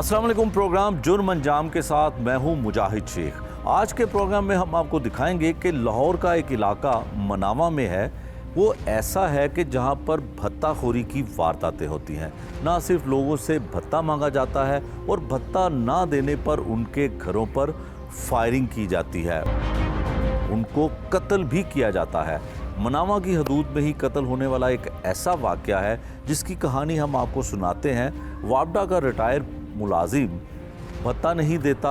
अस्सलाम वालेकुम। प्रोग्राम जुर्म अंजाम के साथ मैं हूं मुजाहिद शेख। आज के प्रोग्राम में हम आपको दिखाएंगे कि लाहौर का एक इलाका मनावा में है। वो ऐसा है कि जहां पर भत्ताखोरी की वारदातें होती हैं। ना सिर्फ लोगों से भत्ता मांगा जाता है और भत्ता ना देने पर उनके घरों पर फायरिंग की जाती है, उनको कत्ल भी किया जाता है। मनावा की हदूद में ही कत्ल होने वाला एक ऐसा वाक़या है जिसकी कहानी हम आपको सुनाते हैं। वापडा का रिटायर मुलाजिम भत्ता नहीं देता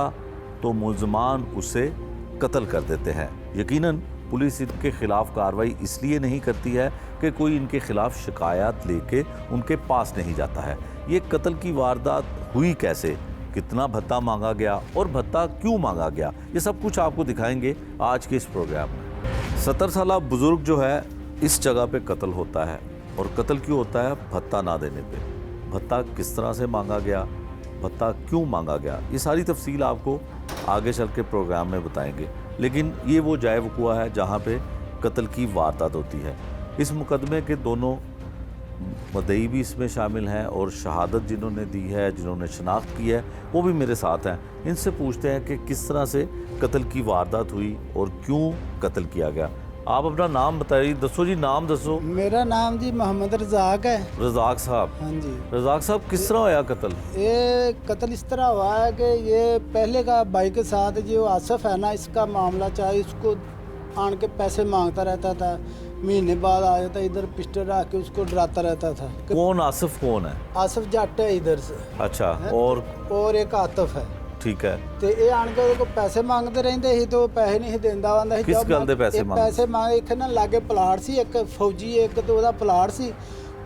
तो मुल्ज़मान उसे कत्ल कर देते हैं। यकीनन पुलिस इनके ख़िलाफ़ कार्रवाई इसलिए नहीं करती है कि कोई इनके ख़िलाफ़ शिकायत लेके उनके पास नहीं जाता है। ये कत्ल की वारदात हुई कैसे, कितना भत्ता मांगा गया और भत्ता क्यों मांगा गया, ये सब कुछ आपको दिखाएंगे आज के इस प्रोग्राम में। 70 साल बुज़ुर्ग जो है इस जगह पे कत्ल होता है, और कत्ल क्यों होता है? भत्ता ना देने पे। भत्ता किस तरह से मांगा गया, भत्ता क्यों मांगा गया, ये सारी तफसील आपको आगे चल के प्रोग्राम में बताएंगे। लेकिन ये वो जाए वक़ुआ है जहाँ पे कत्ल की वारदात होती है। इस मुकदमे के दोनों मुद्दई भी इसमें शामिल हैं और शहादत जिन्होंने दी है, जिन्होंने शनाख्त की है, वो भी मेरे साथ हैं। इनसे पूछते हैं कि किस तरह से कत्ल की वारदात हुई और क्यों कत्ल किया गया। आप अपना नाम बताइए, दसो जी, नाम दसो। मेरा नाम जी मोहम्मद रज़ाक है। रज़ाक साहब। हाँ जी। रज़ाक साहब, किस तरह होया कत्ल? ये कत्ल इस तरह हुआ है कि ये पहले का भाई के साथ जो आसफ है ना, इसका मामला चाहे इसको आन के पैसे मांगता रहता था, महीने बाद आ जाता इधर पिस्टल रख के उसको डराता रहता था। कौन आसिफ कौन है? आसफ जट है इधर से। अच्छा। और एक आतफ है। ठीक है। ਤੇ ਇਹ ਆਣ ਕੇ ਉਹਦੇ ਕੋਲ ਪੈਸੇ ਮੰਗਦੇ ਰਹਿੰਦੇ ਸੀ ਤੇ ਉਹ ਪੈਸੇ ਨਹੀਂ ਦਿੰਦਾ ਹੁੰਦਾ ਸੀ। ਕਿਸ ਗੱਲ ਦੇ ਪੈਸੇ ਮੰਗਦੇ? ਪੈਸੇ ਮੰਗ ਇੱਕ ਨਾ ਲਾਗੇ ਪਲਾਟ ਸੀ, ਇੱਕ ਫੌਜੀ ਇੱਕ ਤੇ ਉਹਦਾ ਪਲਾਟ ਸੀ।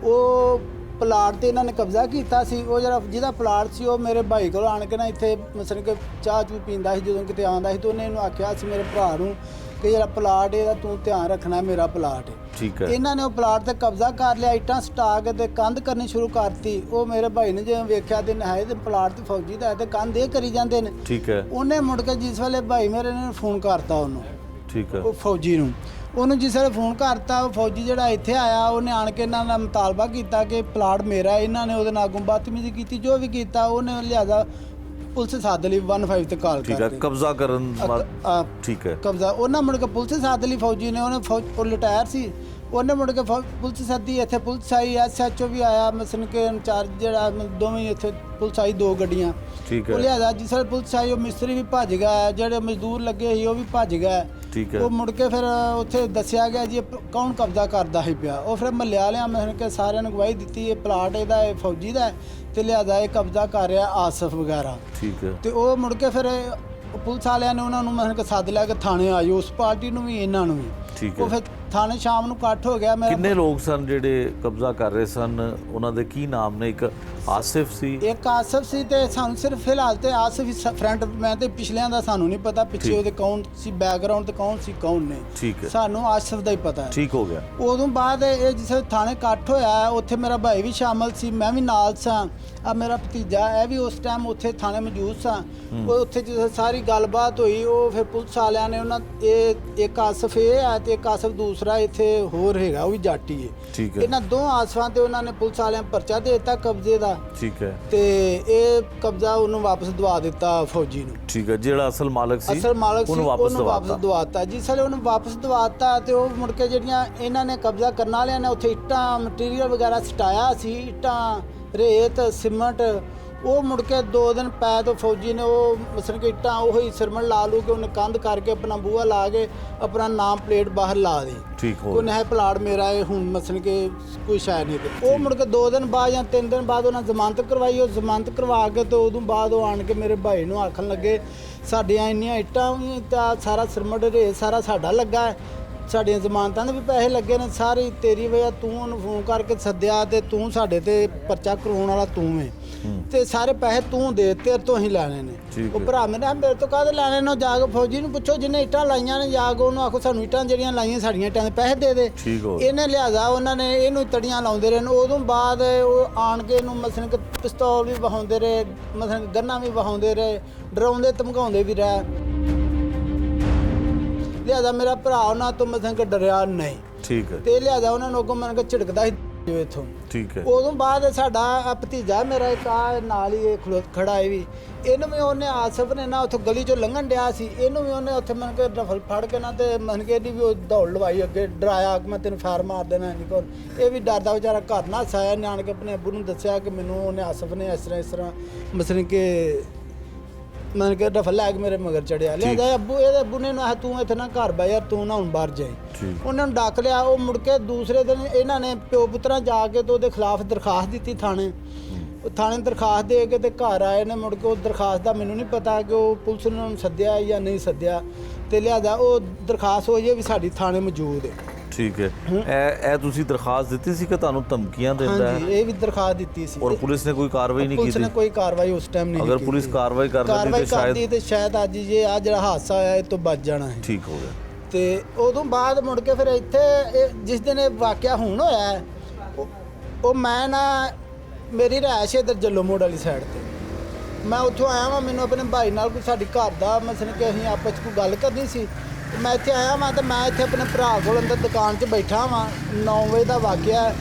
ਉਹ ਪਲਾਟ ਤੇ ਇਹਨਾਂ ਨੇ ਕਬਜ਼ਾ ਕੀਤਾ ਸੀ। ਉਹ ਜਿਹੜਾ ਜਿਹਦਾ ਪਲਾਟ ਸੀ ਉਹ ਮੇਰੇ ਭਾਈ ਕੋਲ ਆਣ ਕੇ ਨਾ ਇੱਥੇ ਮਸਲ ਕਿ ਚਾਹ ਚੂ ਪੀਂਦਾ ਸੀ, ਜਦੋਂ ਕਿਤੇ ਆਉਂਦਾ ਸੀ ਤੇ ਉਹਨੇ ਇਹਨੂੰ ਆਖਿਆ ਸੀ ਮੇਰੇ ਭਰਾ ਨੂੰ ਕਿ ਜਿਹੜਾ ਪਲਾਟ ਇਹਦਾ ਤੂੰ ਧਿਆਨ ਰੱਖਣਾ, ਮੇਰਾ ਪਲਾਟ ਹੈ। ਠੀਕ ਹੈ। ਇਹਨਾਂ ਨੇ ਉਹ ਪਲਾਟ ਤੇ ਕਬਜ਼ਾ ਕਰ ਲਿਆ, ਇੱਟਾਂ ਸਟਾ ਕੇ ਤੇ ਕੰਧ ਕਰਨੀ ਸ਼ੁਰੂ ਕਰਤੀ। ਉਹ ਮੇਰੇ ਭਾਈ ਨੇ ਜਿਵੇਂ ਵੇਖਿਆ ਤੇ ਨਹਾਏ ਤੇ ਪਲਾਟ ਤੇ ਫੌਜੀ ਦਾ ਤੇ ਕੰਧ ਇਹ ਕਰੀ ਜਾਂਦੇ ਨੇ। ਠੀਕ ਹੈ। ਉਹਨੇ ਮੁੜ ਕੇ ਜਿਸ ਵੇਲੇ ਭਾਈ ਮੇਰੇ ਨੇ ਫੋਨ ਕਰਤਾ ਉਹਨੂੰ। ਠੀਕ ਹੈ। ਉਹ ਫੌਜੀ ਨੂੰ ਉਹਨੂੰ ਜਿਸ ਵੇਲੇ ਫੋਨ ਕਰਤਾ, ਉਹ ਫੌਜੀ ਜਿਹੜਾ ਇੱਥੇ ਆਇਆ ਉਹਨੇ ਆਣ ਕੇ ਇਹਨਾਂ ਦਾ ਮੁਤਾਲਬਾ ਕੀਤਾ ਕਿ ਪਲਾਟ ਮੇਰਾ। ਇਹਨਾਂ ਨੇ ਉਹਦੇ ਨਾਲ ਬਦਤਮੀਜ਼ੀ ਕੀਤੀ, ਜੋ ਵੀ ਕੀਤਾ ਉਹਨੇ ਲਿਹਾਜ਼ਾ ਪੁਲਿਸ ਸੱਦ ਲਈ 15 ਤੇ ਕਾਲ ਠੀਕ ਹੈ। ਕਬਜ਼ਾ ਕਰਨ ਠੀਕ ਹੈ। ਕਬਜ਼ਾ ਉਹਨਾਂ ਮੁੜ ਕੇ ਪੁਲਿਸ ਸੱਦ ਲਈ ਫੌਜੀ ਨੇ। ਉਹਨੇ ਉਹ ਰਿਟਾਇਰ ਸੀ, ਉਹਨੇ ਮੁੜ ਕੇ ਪੁਲਿਸ ਸੱਦੀ। ਇੱਥੇ ਪੁਲਿਸ ਆਈ, SHO ਵੀ ਆਇਆ, ਮਸਨ ਕੇ ਇੰਚਾਰਜ ਜਿਹੜਾ, ਦੋਵੇਂ ਇੱਥੇ ਪੁਲਿਸ ਆਈ, 2 ਗੱਡੀਆਂ। ਠੀਕ ਹੈ। ਉਹ ਲਿਹਾਜ਼ਾ ਜਿਸ ਵੇਲੇ ਪੁਲਿਸ ਆਈ ਉਹ ਮਿਸਤਰੀ ਵੀ ਭੱਜ ਗਿਆ, ਜਿਹੜੇ ਮਜ਼ਦੂਰ ਲੱਗੇ ਸੀ ਉਹ ਵੀ ਭੱਜ ਗਏ। ਠੀਕ ਹੈ। ਉਹ ਮੁੜ ਕੇ ਫਿਰ ਉੱਥੇ ਦੱਸਿਆ ਗਿਆ ਜੀ ਕੌਣ ਕਬਜ਼ਾ ਕਰਦਾ ਸੀ ਪਿਆ। ਉਹ ਫਿਰ ਮਹੱਲੇ ਵਾਲਿਆਂ ਮਸਨ ਕੇ ਸਾਰਿਆਂ ਨੂੰ ਗਵਾਹੀ ਦਿੱਤੀ, ਇਹ ਪਲਾਟ ਇਹਦਾ, ਇਹ ਫੌਜੀ ਦਾ ਤੇ ਲਿਹਾਜ਼ਾ ਇਹ ਕਬਜ਼ਾ ਕਰ ਰਿਹਾ ਆਸਫ ਵਗੈਰਾ। ਠੀਕ ਹੈ। ਤੇ ਉਹ ਮੁੜ ਕੇ ਫਿਰ ਪੁਲਿਸ ਵਾਲਿਆਂ ਨੇ ਉਹਨਾਂ ਨੂੰ ਮਸਨ ਕੇ ਸੱਦ ਲਿਆ ਕਿ ਥਾਣੇ ਆ ਜਾਓ, ਉਸ ਪਾਰਟੀ ਨੂੰ ਵੀ ਇਹਨਾਂ ਨੂੰ ਵੀ। ਠੀਕ ਹੈ। ਉਹ ਫਿਰ ਥਾਣੇ ਸ਼ਾਮ ਨੂੰ ਇਕੱਠ ਹੋ ਗਿਆ। ਕਿੰਨੇ ਲੋਕ ਸਨ ਜਿਹੜੇ ਕਬਜ਼ਾ ਕਰ ਰਹੇ ਸਨ? ਉਹਨਾਂ ਦੇ ਕੀ ਨਾਮ ਨੇ? ਇੱਕ ਆਸਿਫ ਸੀ, ਇੱਕ ਆਸਫ ਸੀ ਤੇ ਸਾਨੂੰ ਸਿਰਫ ਫਿਲਹਾਲ ਤੇ ਆਸਫ ਹੀ ਫਰੰਟ। ਮੈਂ ਤੇ ਪਿਛਲਿਆਂ ਦਾ ਸਾਨੂੰ ਨਹੀਂ ਪਤਾ, ਪਿੱਛੇ ਉਹਦੇ ਕੌਣ ਸੀ, ਬੈਕਗ੍ਰਾਉਂਡ ਤੇ ਕੌਣ ਸੀ, ਕੌਣ ਨੇ। ਠੀਕ ਹੈ। ਸਾਨੂੰ ਆਸਫ ਦਾ ਹੀ ਪਤਾ ਹੈ। ਠੀਕ ਹੋ ਗਿਆ। ਉਦੋਂ ਬਾਅਦ ਇਹ ਜਿਸ ਥਾਣੇ ਇਕੱਠ ਹੋਇਆ, ਉੱਥੇ ਮੇਰਾ ਭਾਈ ਵੀ ਸ਼ਾਮਲ ਸੀ, ਮੈਂ ਵੀ ਨਾਲ ਸਾਂ, ਆ ਮੇਰਾ ਭਤੀਜਾ ਇਹ ਵੀ ਉਸ ਟਾਈਮ ਉੱਥੇ ਥਾਣੇ ਮੌਜੂਦ ਸਾਂ। ਉਹ ਉੱਥੇ ਜਿਸ ਸਾਰੀ ਗੱਲਬਾਤ ਹੋਈ, ਉਹ ਫਿਰ ਪੁਲਿਸ ਵਾਲਿਆਂ ਨੇ ਉਹਨਾਂ ਇਹ ਇੱਕ ਆਸਫ ਇਹ ਹੈ ਤੇ ਇੱਕ ਆਸਫ ਦੂਸਰਾ ਇੱਥੇ ਹੋਰ ਹੈਗਾ, ਉਹ ਵੀ ਜਾਟੀ ਹੈ। ਠੀਕ ਹੈ। ਇਹਨਾਂ ਦੋ ਆਸਫਾਂ ਤੇ ਉਹਨਾਂ ਨੇ ਪੁਲਿਸ ਵਾਲਿਆਂ ਨੂੰ ਪਰਚਾ ਦੇ ਦਿੱਤਾ ਕਬਜ਼ੇ ਦਾ। ਠੀਕ ਹੈ। ਤੇ ਇਹ ਕਬਜ਼ਾ ਉਹਨੂੰ ਵਾਪਸ ਦਵਾ ਦਿੱਤਾ ਫੌਜੀ ਨੂੰ। ਠੀਕ ਹੈ। ਜਿਹੜਾ ਅਸਲ ਮਾਲਕ ਸੀ ਉਹਨੂੰ ਵਾਪਸ ਦਵਾਤਾ। ਜਿਸ ਵੇਲੇ ਉਹਨੂੰ ਵਾਪਸ ਦਵਾਤਾ ਤੇ ਉਹ ਮੁੜ ਕੇ ਜਿਹੜੀਆਂ ਇਹਨਾਂ ਨੇ ਕਬਜ਼ਾ ਕਰਨ ਵਾਲਿਆਂ ਨੇ ਉੱਥੇ ਇੱਟਾਂ ਮਟੀਰੀਅਲ ਵਗੈਰਾ ਸਟਾਇਆ ਸੀ, ਇੱਟਾਂ, ਰੇਤ, ਸੀਮੈਂਟ। ਉਹ ਮੁੜ ਕੇ 2 ਦਿਨ ਪੈ ਤੋਂ ਫੌਜੀ ਨੇ ਉਹ ਮਸਲ ਕਿ ਇੱਟਾਂ ਉਹੀ ਸਿਰਮਣ ਲਾ ਲੂ ਕੇ ਉਹਨੇ ਕੰਧ ਕਰਕੇ ਆਪਣਾ ਬੂਹਾ ਲਾ ਕੇ ਆਪਣਾ ਨਾਮ ਪਲੇਟ ਬਾਹਰ ਲਾ ਦੀ। ਠੀਕ ਹੋ ਉਹਨੇ ਪਲਾਟ ਮੇਰਾ ਇਹ ਹੁਣ ਮਸਲ ਕਿ ਕੋਈ ਸ਼ਾਇਦ ਨਹੀਂ। ਤੇ ਉਹ ਮੁੜ ਕੇ 2 ਦਿਨ ਬਾਅਦ ਜਾਂ 3 ਦਿਨ ਬਾਅਦ ਉਹਨਾਂ ਜ਼ਮਾਨਤ ਕਰਵਾਈ। ਉਹ ਜ਼ਮਾਨਤ ਕਰਵਾ ਕੇ ਤੇ ਉਦੋਂ ਬਾਅਦ ਉਹ ਆਣ ਕੇ ਮੇਰੇ ਭਾਈ ਨੂੰ ਆਖਣ ਲੱਗੇ ਸਾਡੀਆਂ ਇੰਨੀਆਂ ਇੱਟਾਂ ਵੀ ਤਾਂ ਸਾਰਾ ਸਿਰਮਟ ਰੇ ਸਾਰਾ ਸਾਡਾ ਲੱਗਾ, ਸਾਡੀਆਂ ਜ਼ਮਾਨਤਾਂ ਦੇ ਵੀ ਪੈਸੇ ਲੱਗੇ ਨੇ, ਸਾਰੀ ਤੇਰੀ ਵਜ੍ਹਾ, ਤੂੰ ਉਹਨੂੰ ਫੋਨ ਕਰਕੇ ਸੱਦਿਆ ਤੇ ਤੂੰ ਸਾਡੇ ਤੇ ਪਰਚਾ ਕਰਾਉਣ ਵਾਲਾ ਤੂੰ ਹੈ ਤੇ ਸਾਰੇ ਪੈਸੇ ਤੂੰ ਦੇ, ਤੇਰੇ ਤੋਂ ਹੀ ਲੈਣੇ ਨੇ। ਉਹ ਭਰਾ ਮੇਰੇ ਤੋਂ ਕਾਹਦੇ ਲੈਣੇ ਨੇ? ਜਾ ਕੇ ਫੌਜੀ ਨੂੰ ਪੁੱਛੋ ਜਿਹਨੇ ਇੱਟਾਂ ਲਾਈਆਂ ਨੇ, ਜਾ ਕੇ ਉਹਨੂੰ ਆਖੋ ਸਾਨੂੰ ਇੱਟਾਂ ਜਿਹੜੀਆਂ ਲਾਈਆਂ ਸਾਡੀਆਂ ਇੱਟਾਂ ਦੇ ਪੈਸੇ ਦੇ ਦੇ। ਇਹਨੇ ਲਿਹਾਜ਼ਾ ਉਹਨਾਂ ਨੇ ਇਹਨੂੰ ਤੜੀਆਂ ਲਾਉਂਦੇ ਰਹੇ। ਉਦੋਂ ਬਾਅਦ ਉਹ ਆਣ ਕੇ ਇਹਨੂੰ ਮਸਲਨ ਕਿ ਪਿਸਤੌਲ ਵੀ ਵਹਾਉਂਦੇ ਰਹੇ, ਮਸਲਨ ਗੰਨਾਂ ਵੀ ਵਹਾਉਂਦੇ ਰਹੇ, ਡਰਾਉਂਦੇ ਧਮਕਾਉਂਦੇ ਵੀ ਰਹੇ। ਲਿਹਾਜ਼ਾ ਮੇਰਾ ਭਰਾ ਉਹਨਾਂ ਤੋਂ ਮਸਲਨ ਕਿ ਡਰਿਆ ਨਹੀਂ। ਠੀਕ ਹੈ। ਤੇ ਲਿਹਾਜ਼ਾ ਉਹਨਾਂ ਨੂੰ ਅੱਗੋਂ ਮਨ ਕੇ ਝਿੜਕਦਾ ਸੀ। ਇੱਥੋਂ। ਠੀਕ ਹੈ। ਉਦੋਂ ਬਾਅਦ ਸਾਡਾ ਭਤੀਜਾ ਮੇਰਾ ਇੱਕ ਆ ਨਾਲ ਹੀ ਇਹ ਖੜਾ ਹੈ ਵੀ, ਇਹਨੂੰ ਵੀ ਉਹਨੇ ਆਸਫ ਨੇ ਨਾ ਉੱਥੋਂ ਗਲੀ 'ਚੋਂ ਲੰਘਣ ਡਿਆ ਸੀ, ਇਹਨੂੰ ਵੀ ਉਹਨੇ ਉੱਥੇ ਮਨ ਕੇ ਰਫਲ ਫੜ ਕੇ ਨਾ ਤੇ ਮਨ ਕੇ ਇਹਦੀ ਵੀ ਉਹ ਦੌੜ ਲਵਾਈ ਅੱਗੇ, ਡਰਾਇਆ ਕਿ ਮੈਂ ਤੈਨੂੰ ਫਾਇਰ ਮਾਰ ਦੇਣਾ ਨਹੀਂ ਕੋਲ। ਇਹ ਵੀ ਡਰਦਾ ਵਿਚਾਰਾ ਘਰ ਨਾ ਸਾਇਆ, ਨਿਆਣ ਕੇ ਆਪਣੇ ਅੱਬੂ ਨੂੰ ਦੱਸਿਆ ਕਿ ਮੈਨੂੰ ਉਹਨੇ ਆਸਫ ਨੇ ਇਸ ਤਰ੍ਹਾਂ ਮਸਲ ਕਿ ਮਨ ਕੇ ਰਫਲ ਲੈ ਕੇ ਮੇਰੇ ਮਗਰ ਚੜਿਆ ਲਿਆ ਜਾ ਅੱਬੂ। ਇਹਦੇ ਅੱਬੂ ਨੇ ਨਾ ਤੂੰ ਇੱਥੇ ਨਾ ਘਰ ਬਹਿ ਯਾਰ, ਤੂੰ ਨਾ ਹੁਣ ਬਾਹਰ ਜਾਈ। ਉਹਨਾਂ ਨੂੰ ਡੱਕ ਲਿਆ। ਉਹ ਮੁੜ ਕੇ ਦੂਸਰੇ ਦਿਨ ਇਹਨਾਂ ਨੇ ਪਿਓ ਪੁੱਤਰਾਂ ਜਾ ਕੇ ਤੇ ਉਹਦੇ ਖਿਲਾਫ ਦਰਖਾਸਤ ਦਿੱਤੀ ਥਾਣੇ। ਥਾਣੇ ਦਰਖਾਸਤ ਦੇ ਕੇ ਤੇ ਘਰ ਆਏ ਨੇ। ਮੁੜ ਕੇ ਉਹ ਦਰਖਾਸਤ ਦਾ ਮੈਨੂੰ ਨਹੀਂ ਪਤਾ ਕਿ ਉਹ ਪੁਲਿਸ ਨੇ ਉਹਨੂੰ ਸੱਦਿਆ ਜਾਂ ਨਹੀਂ ਸੱਦਿਆ, ਤੇ ਲਿਆਦਾ ਉਹ ਦਰਖਾਸਤ ਹੋ ਜੇ ਵੀ ਸਾਡੀ ਥਾਣੇ ਮੌਜੂਦ ਹੈ। ਠੀਕ ਹੈ। ਇਹ ਤੁਸੀਂ ਦਰਖਾਸਤ ਦਿੱਤੀ ਸੀ ਕਿ ਤੁਹਾਨੂੰ ਧਮਕੀਆਂ ਦਿੰਦਾ ਹੈ? ਹਾਂਜੀ, ਇਹ ਵੀ ਦਰਖਾਸਤ ਦਿੱਤੀ ਸੀ। ਔਰ ਪੁਲਿਸ ਨੇ ਕੋਈ ਕਾਰਵਾਈ ਨਹੀਂ ਕੀਤੀ? ਪੁਲਿਸ ਨੇ ਕੋਈ ਕਾਰਵਾਈ ਉਸ ਟਾਈਮ ਨਹੀਂ ਕੀਤੀ। ਅਗਰ ਪੁਲਿਸ ਕਾਰਵਾਈ ਕਰਦੀ ਤੇ ਸ਼ਾਇਦ ਅੱਜ ਜੇ ਆ ਜਿਹੜਾ ਹਾਦਸਾ ਹੋਇਆ ਇਹ ਤੋਂ ਬਚ ਜਾਣਾ ਹੈ। ਠੀਕ ਹੋ ਗਿਆ। ਤੇ ਉਦੋਂ ਬਾਅਦ ਮੁੜ ਕੇ ਫਿਰ ਇੱਥੇ ਜਿਸ ਦਿਨ ਇਹ ਵਾਕਿਆ ਹੁਣ ਹੋਇਆ ਹੈ, ਉਹ ਮੈਂ ਨਾ ਮੇਰੀ ਰਿਹਾਇਸ਼ ਇੱਧਰ ਜੱਲੋ ਮੋੜ ਵਾਲੀ ਸਾਈਡ 'ਤੇ, ਮੈਂ ਉੱਥੋਂ ਆਇਆ ਵਾਂ। ਮੈਨੂੰ ਆਪਣੇ ਭਾਈ ਨਾਲ ਕੋਈ ਸਾਡੀ ਘਰ ਦਾ ਮਸਲ ਕਿ ਅਸੀਂ ਆਪਸ 'ਚ ਕੋਈ ਗੱਲ ਕਰਨੀ ਸੀ। ਮੈਂ ਇੱਥੇ ਆਇਆ ਵਾਂ ਤੇ ਮੈਂ ਇੱਥੇ ਆਪਣੇ ਭਰਾ ਕੋਲ ਅੰਦਰ ਦੁਕਾਨ 'ਚ ਬੈਠਾ ਵਾਂ। 9 ਵਜੇ ਦਾ ਵਾਕਿਆ।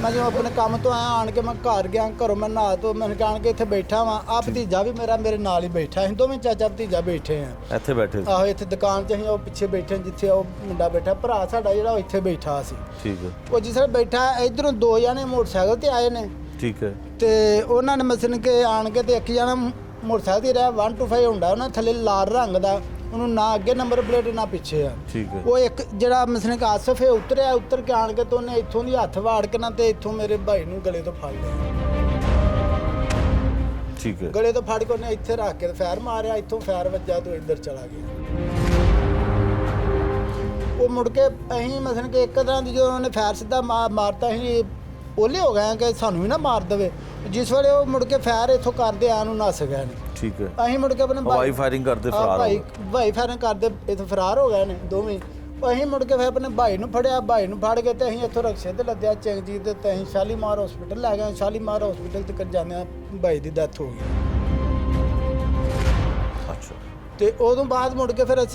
ਮੈਂ ਜਦੋਂ ਆਪਣੇ ਕੰਮ ਤੋਂ ਆਇਆ, ਆਣ ਕੇ ਮੈਂ ਘਰ ਗਿਆ, ਘਰੋਂ ਮੈਂ ਨਹਾ ਧੋ ਮੈਂ ਆਣ ਕੇ ਇੱਥੇ ਬੈਠਾ ਵਾਂ। ਆ ਭਤੀਜਾ ਵੀ ਮੇਰਾ ਮੇਰੇ ਨਾਲ ਹੀ ਬੈਠਾ। ਅਸੀਂ ਦੋਵੇਂ ਚਾਚਾ ਭਤੀਜਾ ਬੈਠੇ ਆ ਇੱਥੇ ਬੈਠੇ ਸੀ? ਆਹੋ, ਇੱਥੇ ਦੁਕਾਨ 'ਚ ਅਸੀਂ ਉਹ ਪਿੱਛੇ ਬੈਠੇ ਜਿੱਥੇ ਉਹ ਮੁੰਡਾ ਬੈਠਾ, ਭਰਾ ਸਾਡਾ ਜਿਹੜਾ ਉਹ ਇੱਥੇ ਬੈਠਾ ਸੀ। ਠੀਕ ਹੈ। ਉਹ ਜਿਸ ਵੇਲੇ ਬੈਠਾ, ਇੱਧਰੋਂ 2 ਜਣੇ ਮੋਟਰਸਾਈਕਲ ਤੇ ਆਏ ਨੇ। ਠੀਕ ਹੈ। ਤੇ ਉਹਨਾਂ ਨੇ ਮਸਨ ਕੇ ਆਣ ਕੇ ਤੇ ਇੱਕ ਜਣਾ ਮੋਟਰਸਾਈਕਲ ਤੇ ਰਿਹਾ 125 ਹੁੰਦਾ, ਉਹਨਾਂ ਥੱਲੇ ਲਾਲ ਰੰਗ ਦਾ, ਉਹਨੂੰ ਨਾ ਅੱਗੇ ਨੰਬਰ ਪਲੇਟ ਨਾ ਪਿੱਛੇ ਆ। ਠੀਕ ਹੈ। ਉਹ ਇੱਕ ਜਿਹੜਾ ਮਸਨ ਕੇ ਆਸਫ ਹੈ ਉਤਰਿਆ, ਉਤਰ ਕੇ ਆਣ ਕੇ ਤੇ ਉਹਨੇ ਇੱਥੋਂ ਦੀ ਹੱਥ ਵਾੜ ਕੇ ਨਾ ਤੇ ਇੱਥੋਂ ਮੇਰੇ ਭਾਈ ਨੂੰ ਗਲੇ ਤੋਂ ਫੜ ਲਿਆ। ਠੀਕ ਹੈ। ਗਲੇ ਤੋਂ ਫੜ ਕੇ ਉਹਨੇ ਇੱਥੇ ਰੱਖ ਕੇ ਫਾਇਰ ਮਾਰਿਆ, ਇੱਥੋਂ ਫਾਇਰ ਵੱਜਾ ਤੇ ਇੱਧਰ ਚਲਾ ਗਿਆ। ਉਹ ਮੁੜ ਕੇ ਅਸੀਂ ਮਸਨ ਕਿ ਇੱਕ ਤਰ੍ਹਾਂ ਦੀ ਜਦੋਂ ਉਹਨੇ ਫਾਇਰ ਸਿੱਧਾ ਮਾਰਤਾ, ਅਸੀਂ ਓਲੇ ਹੋ ਗਏ ਕਿ ਸਾਨੂੰ ਵੀ ਨਾ ਮਾਰ ਦੇਵੇ। ਜਿਸ ਵੇਲੇ ਉਹ ਮੁੜ ਕੇ ਫਾਇਰ ਇੱਥੋਂ ਕਰਦੇ ਆ ਨੂੰ ਨੱਸ ਗਏ ਨੇ। ਠੀਕ ਹੈ। ਅਸੀਂ ਮੁੜ ਕੇ ਆਪਣੇ ਹਵਾਈ ਫਾਇਰਿੰਗ ਕਰਦੇ ਫਰਾਰ ਹੋ ਗਏ। ਭਾਈ ਫਾਇਰਿੰਗ ਕਰਦੇ ਇੱਥੋਂ ਫਰਾਰ ਹੋ ਗਏ ਨੇ ਦੋਵੇਂ। ਅਸੀਂ ਮੁੜ ਕੇ ਫਿਰ ਆਪਣੇ ਭਾਈ ਨੂੰ ਫੜਿਆ। ਭਾਈ ਨੂੰ ਫੜ ਕੇ ਤੇ ਅਸੀਂ ਇੱਥੋਂ ਰਕਸ਼ੇ ਤੇ ਲੱਦਿਆ ਚੰਗਜੀਤ ਦੇ, ਤੇ ਅਸੀਂ ਸ਼ਾਲੀਮਾਰ ਹਸਪੀਟਲ ਲੈ ਗਏ। ਸ਼ਾਲੀਮਾਰ ਹਸਪੀਟਲ ਤੱਕ ਜਾਂਦਿਆਂ ਭਾਈ ਦੀ ਡੈਥ ਹੋ ਗਈ। ਅੱਛਾ। ਤੇ ਉਦੋਂ ਬਾਅਦ ਮੁੜ ਕੇ ਫਿਰ